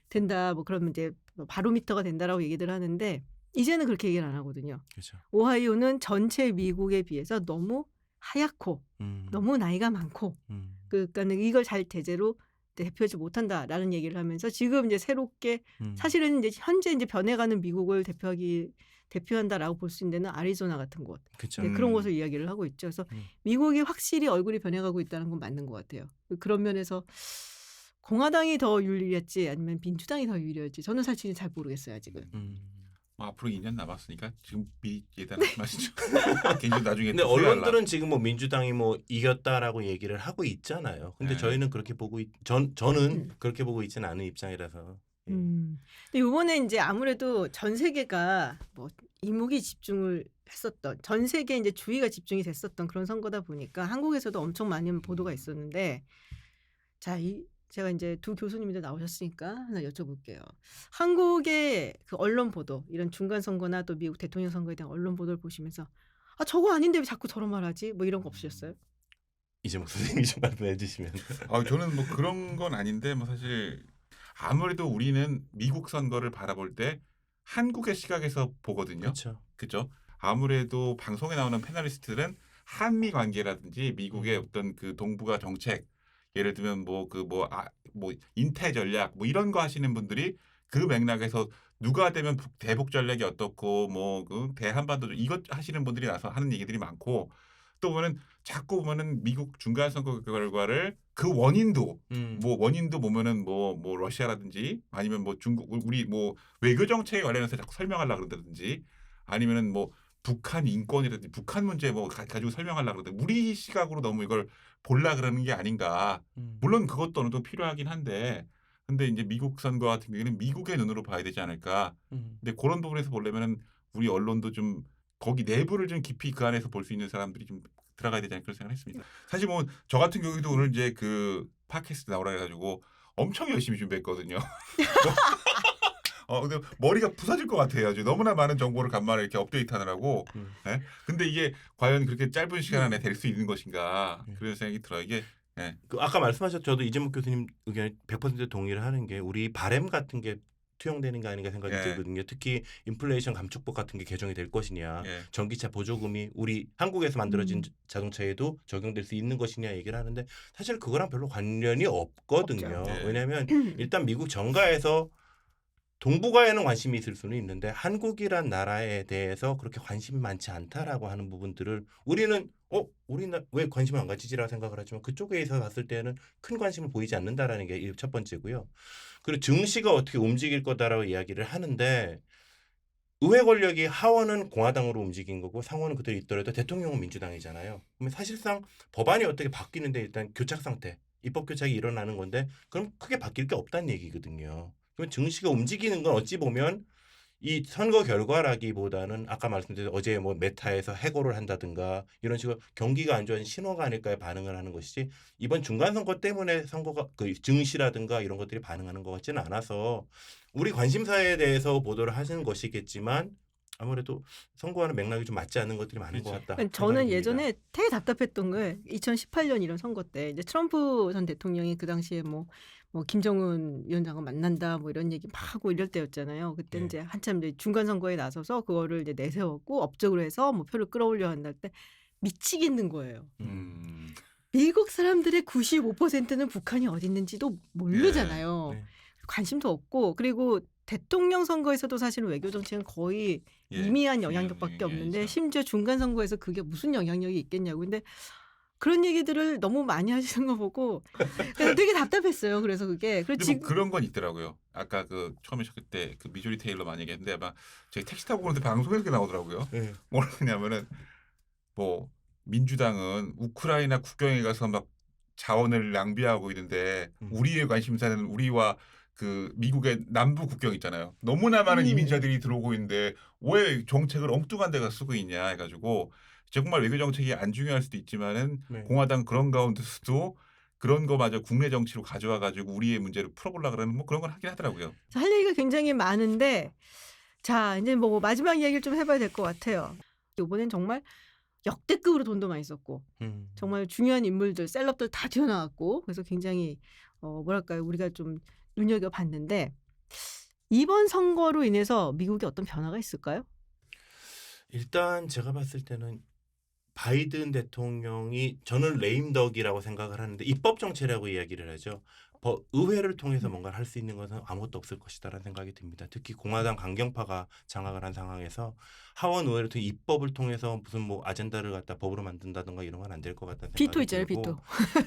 된다 뭐 그러면 이제 바로미터가 된다라고 얘기들 하는데 이제는 그렇게 얘기를 안 하거든요. 그렇죠. 오하이오는 전체 미국에 비해서 너무 하얗고 너무 나이가 많고 그러니까는 이걸 잘 제대로 대표하지 못한다라는 얘기를 하면서 지금 이제 새롭게 사실은 이제 현재 이제 변해가는 미국을 대표한다라고 볼 수 있는 데는 아리조나 같은 곳 그렇죠. 네, 그런 곳을 이야기를 하고 있죠. 그래서 미국이 확실히 얼굴이 변해가고 있다는 건 맞는 것 같아요. 그런 면에서 공화당이 더 유리했지 아니면 민주당이 더 유리했지 저는 사실 잘 모르겠어요 아직은. 뭐 앞으로 2년 남았으니까 지금 미리 예단하지 마시죠. 개인적으로 나중에 근데 또 후회할라. 언론들은 지금 뭐 민주당이 뭐 이겼다라고 얘기를 하고 있잖아요. 근데 네. 저희는 그렇게 보고 저는 그렇게 보고 있지는 않은 입장이라서. 예. 근데 이번에 이제 아무래도 전 세계가 뭐 이목이 집중을 했었던 전 세계 이제 주의가 집중이 됐었던 그런 선거다 보니까 한국에서도 엄청 많은 보도가 있었는데 자, 제가 이제 두 교수님들 나오셨으니까 하나 여쭤볼게요. 한국의 그 언론 보도 이런 중간 선거나 또 미국 대통령 선거에 대한 언론 보도를 보시면서 아 저거 아닌데 왜 자꾸 저런 말하지? 뭐 이런 거 없으셨어요? 이재목 선생님이 좀 말씀해 주시면. 저는 뭐 그런 건 아닌데 뭐 사실 아무래도 우리는 미국 선거를 바라볼 때 한국의 시각에서 보거든요. 그렇죠. 그죠? 아무래도 방송에 나오는 패널리스트들은 한미 관계라든지 미국의 어떤 그 동북아 정책 예를 들면 뭐 인태 전략 뭐 이런 거 하시는 분들이 그 맥락에서 누가 되면 대북 전략이 어떻고 뭐 그 대한반도 이것 하시는 분들이 나서 하는 얘기들이 많고 또 보면은 자꾸 보면은 미국 중간 선거 결과를 그 원인도 뭐 원인도 보면은 뭐 러시아라든지 아니면 뭐 중국 우리 뭐 외교 정책에 관련해서 자꾸 설명하려고 그런다든지 아니면은 뭐 북한 인권이라든지 북한 문제 뭐 가지고 설명하려고 그러는데 우리 시각으로 너무 이걸 보려 그러는 게 아닌가. 물론 그것도 어느 정도 필요하긴 한데 근데 이제 미국 선거 같은 경우에는 미국의 눈으로 봐야 되지 않을까. 근데 그런 부분에서 보려면은 우리 언론도 좀 거기 내부를 좀 깊이 그 안에서 볼 수 있는 사람들이 좀 들어가야 되지 않을까 그런 생각을 했습니다. 사실 뭐 저 같은 경우에도 오늘 이제 그 팟캐스트 나오라 해가지고 엄청 열심히 준비했거든요. 근데 머리가 부서질 것 같아요. 아주 너무나 많은 정보를 간만에 이렇게 업데이트하느라고. 예? 근데 이게 과연 그렇게 짧은 시간 안에 될 수 있는 것인가 그런 생각이 들어요. 이게 예. 그 아까 말씀하셨 저도 이재목 교수님 의견에 100% 동의를 하는 게 우리 바램 같은 게 투영되는 게 아닌가 생각이 예. 들거든요. 특히 인플레이션 감축법 같은 게 개정이 될 것이냐, 예. 전기차 보조금이 우리 한국에서 만들어진 자동차에도 적용될 수 있는 것이냐 얘기를 하는데 사실 그거랑 별로 관련이 없거든요. 없죠. 예. 왜냐하면 일단 미국 정가에서 동북아에는 관심이 있을 수는 있는데 한국이란 나라에 대해서 그렇게 관심이 많지 않다라고 하는 부분들을 우리는 우리는 왜 관심을 안 가지지라고 생각을 하지만 그쪽에서 봤을 때는 큰 관심을 보이지 않는다라는 게 첫 번째고요. 그리고 증시가 어떻게 움직일 거다라고 이야기를 하는데 의회 권력이 하원은 공화당으로 움직인 거고 상원은 그대로 있더라도 대통령은 민주당이잖아요. 그러면 사실상 법안이 어떻게 바뀌는데 일단 교착 상태, 입법 교착이 일어나는 건데 그럼 크게 바뀔 게 없다는 얘기거든요. 그러면 증시가 움직이는 건 어찌 보면 이 선거 결과라기보다는 아까 말씀드린 어제 뭐 메타에서 해고를 한다든가 이런 식으로 경기가 안 좋아진 신호가 아닐까에 반응을 하는 것이지 이번 중간 선거 때문에 선거가 그 증시라든가 이런 것들이 반응하는 것 같지는 않아서 우리 관심사에 대해서 보도를 하시는 것이겠지만 아무래도 선거와는 맥락이 좀 맞지 않는 것들이 많은 것 그렇죠. 같다. 그러니까 저는 생각이 듭니다. 예전에 되게 답답했던 게 2018년 이런 선거 때 이제 트럼프 전 대통령이 그 당시에 뭐 김정은 위원장을 만난다 뭐 이런 얘기 막 하고 이럴 때였잖아요. 그때 네. 이제 한참 이제 중간 선거에 나서서 그거를 이제 내세웠고 업적으로 해서 뭐 표를 끌어올려 한다 때 미치겠는 거예요. 미국 사람들의 95%는 북한이 어디 있는지도 모르잖아요. 네. 관심도 없고 그리고 대통령 선거에서도 사실은 외교 정책은 거의 예. 미미한 영향력밖에 없는데 아니죠. 심지어 중간 선거에서 그게 무슨 영향력이 있겠냐고. 근데 그런 얘기들을 너무 많이 하시는 거 보고 그래서 되게 답답했어요. 그래서 그게. 그리고 근데 뭐 지금 그런 건 있더라고요. 아까 그 처음에 그때 그 미조리 테일러 많이 얘기했는데 아마 제가 택시 타고 오는데 방송에서 그게 나오더라고요. 네. 뭐라 그러냐면은 뭐 민주당은 우크라이나 국경에 가서 막 자원을 낭비하고 있는데 우리의 관심사는 우리와 그 미국의 남부 국경 있잖아요. 너무나 많은 이민자들이 들어오고 있는데 왜 정책을 엉뚱한 데가 쓰고 있냐 해가지고 정말 외교 정책이 안 중요할 수도 있지만은 네. 공화당 그런 가운데서도 그런 거마저 국내 정치로 가져와 가지고 우리의 문제를 풀어보려고 그러는 뭐 그런 건 하긴 하더라고요. 할 얘기가 굉장히 많은데 자 이제 뭐 마지막 이야기를 좀 해봐야 될 것 같아요. 이번엔 정말 역대급으로 돈도 많이 썼고 정말 중요한 인물들 셀럽들 다 튀어나왔고 그래서 굉장히 뭐랄까요 우리가 좀 눈여겨봤는데 이번 선거로 인해서 미국에 어떤 변화가 있을까요? 일단 제가 봤을 때는 바이든 대통령이 저는 레임덕이라고 생각을 하는데 입법 정치라고 이야기를 하죠. 의회를 통해서 뭔가를 할 수 있는 것은 아무것도 없을 것이다라는 생각이 듭니다. 특히 공화당 강경파가 장악을 한 상황에서 하원 의회를 통해 입법을 통해서 무슨 뭐 아젠다를 갖다 법으로 만든다든가 이런 건 안 될 것 같다는 생각이 비토 있잖아요, 들고. 비토.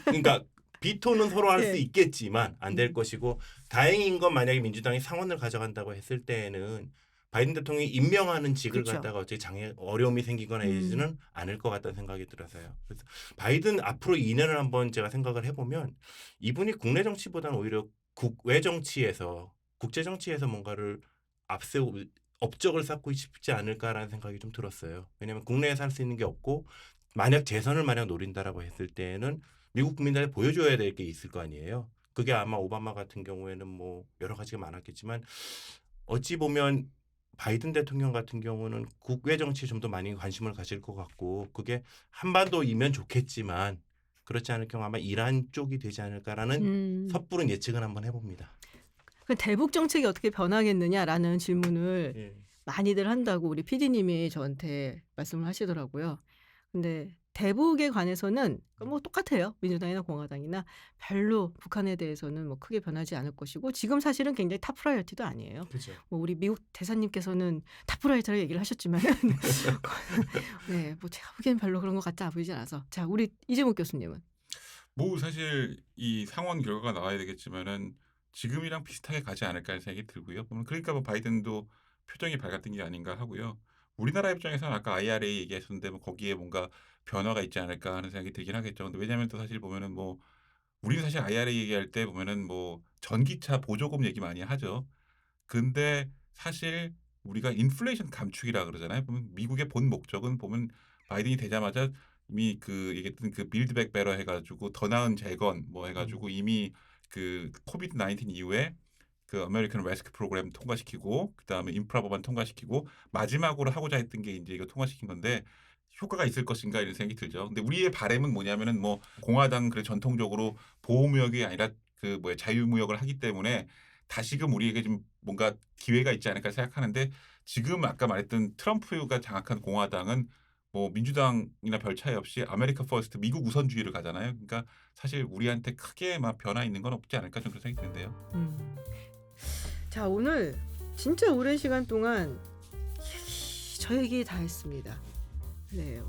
그러니까 비토는 서로 할 수 네. 있겠지만 안 될 것이고 다행인 건 만약에 민주당이 상원을 가져간다고 했을 때에는 바이든 대통령이 임명하는 직을 그렇죠. 갖다가 어떻게 어려움이 생기거나 이러지는 않을 것 같다는 생각이 들어서요. 그래서 바이든 앞으로 2년을 한번 제가 생각을 해보면 이분이 국내 정치보다는 오히려 국외 정치에서 국제 정치에서 뭔가를 앞세우고 업적을 쌓고 싶지 않을까라는 생각이 좀 들었어요. 왜냐하면 국내에서 할 수 있는 게 없고 만약 재선을 만약 노린다라고 했을 때는 미국 국민들한테 보여줘야 될 게 있을 거 아니에요. 그게 아마 오바마 같은 경우에는 뭐 여러 가지가 많았겠지만 어찌 보면 바이든 대통령 같은 경우는 국외 정치에 좀 더 많이 관심을 가질 것 같고 그게 한반도이면 좋겠지만 그렇지 않을 경우 아마 이란 쪽이 되지 않을까라는 섣부른 예측은 한번 해봅니다. 그 대북 정책이 어떻게 변하겠느냐라는 질문을 예. 많이들 한다고 우리 PD님이 저한테 말씀을 하시더라고요. 근데 대북에 관해서는 뭐 똑같아요. 민주당이나 공화당이나 별로 북한에 대해서는 뭐 크게 변하지 않을 것이고 지금 사실은 굉장히 탑 프라이어티도 아니에요. 그렇죠. 뭐 우리 미국 대사님께서는 탑 프라이어티라고 얘기를 하셨지만 네, 뭐 제가 보기엔 별로 그런 것 같지 보이지 않아서. 자, 우리 이재목 교수님은 뭐 사실 이 상원 결과가 나와야 되겠지만은 지금이랑 비슷하게 가지 않을까 하는 생각이 들고요. 그러니까 뭐 바이든도 표정이 밝았던 게 아닌가 하고요. 우리나라 입장에서는 아까 IRA 얘기하셨는데 뭐 거기에 뭔가 변화가 있지 않을까 하는 생각이 들긴 하겠죠. 근데 왜냐하면 또 사실 보면은 뭐 우리는 사실 IRA 얘기할 때 보면은 뭐 전기차 보조금 얘기 많이 하죠. 근데 사실 우리가 인플레이션 감축이라 그러잖아요. 보면 미국의 본 목적은 보면 바이든이 되자마자 이미 그 얘기했던 그 빌드백 베러 해가지고 더 나은 재건 뭐 해가지고 이미 그 코비드 19 이후에 그 아메리칸 레스큐 프로그램 통과시키고 그다음에 인프라 법안 통과시키고 마지막으로 하고자 했던 게 이제 이거 통과시킨 건데 효과가 있을 것인가 이런 생각이 들죠. 근데 우리의 바람은 뭐냐면은 뭐 공화당 그래 전통적으로 보호무역이 아니라 그 뭐야 자유무역을 하기 때문에 다시금 우리에게 좀 뭔가 기회가 있지 않을까 생각하는데 지금 아까 말했던 트럼프가 장악한 공화당은 뭐 민주당이나 별 차이 없이 아메리카 퍼스트 미국 우선주의를 가잖아요. 그러니까 사실 우리한테 크게 막 변화 있는 건 없지 않을까 저는 그런 생각이 드는데요. 자, 오늘 진짜 오랜 시간 동안 저 얘기 다 했습니다. 네,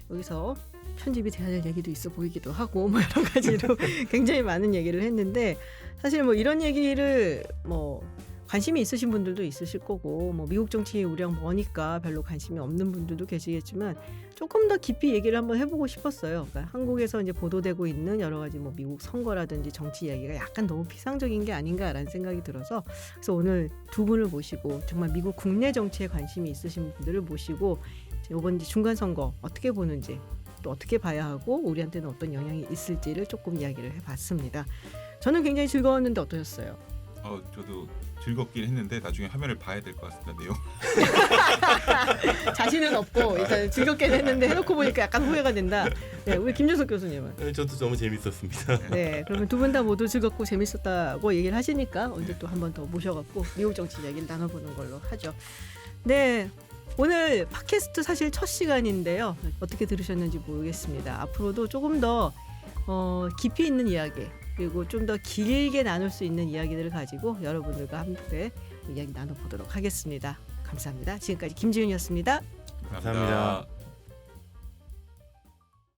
여기서 편집이 돼야 될 얘기도 있어 보이기도 하고 뭐 여러 가지로 굉장히 많은 얘기를 했는데 사실 뭐 이런 얘기를 뭐 관심이 있으신 분들도 있으실 거고 뭐 미국 정치 우리랑 머니까 별로 관심이 없는 분들도 계시겠지만 조금 더 깊이 얘기를 한번 해보고 싶었어요. 그러니까 한국에서 이제 보도되고 있는 여러 가지 뭐 미국 선거라든지 정치 이야기가 약간 너무 피상적인 게 아닌가라는 생각이 들어서 그래서 오늘 두 분을 모시고 정말 미국 국내 정치에 관심이 있으신 분들을 모시고 이번 중간 선거 어떻게 보는지 또 어떻게 봐야 하고 우리한테는 어떤 영향이 있을지를 조금 이야기를 해봤습니다. 저는 굉장히 즐거웠는데 어떠셨어요? 저도 즐겁긴 했는데 나중에 화면을 봐야 될 것 같습니다. 내용. 자신은 없고 일단 즐겁게 했는데 해놓고 보니까 약간 후회가 된다. 네, 우리 김준석 교수님은? 네, 저도 너무 재밌었습니다. 네, 그러면 두 분 다 모두 즐겁고 재밌었다고 얘기를 하시니까 언제 또 한 번 더 모셔갖고 미국 정치 이야기를 나눠보는 걸로 하죠. 네, 오늘 팟캐스트 사실 첫 시간인데요. 어떻게 들으셨는지 모르겠습니다. 앞으로도 조금 더 깊이 있는 이야기 그리고 좀 더 길게 나눌 수 있는 이야기들을 가지고 여러분들과 함께 이야기 나눠보도록 하겠습니다. 감사합니다. 지금까지 김지윤이었습니다. 감사합니다.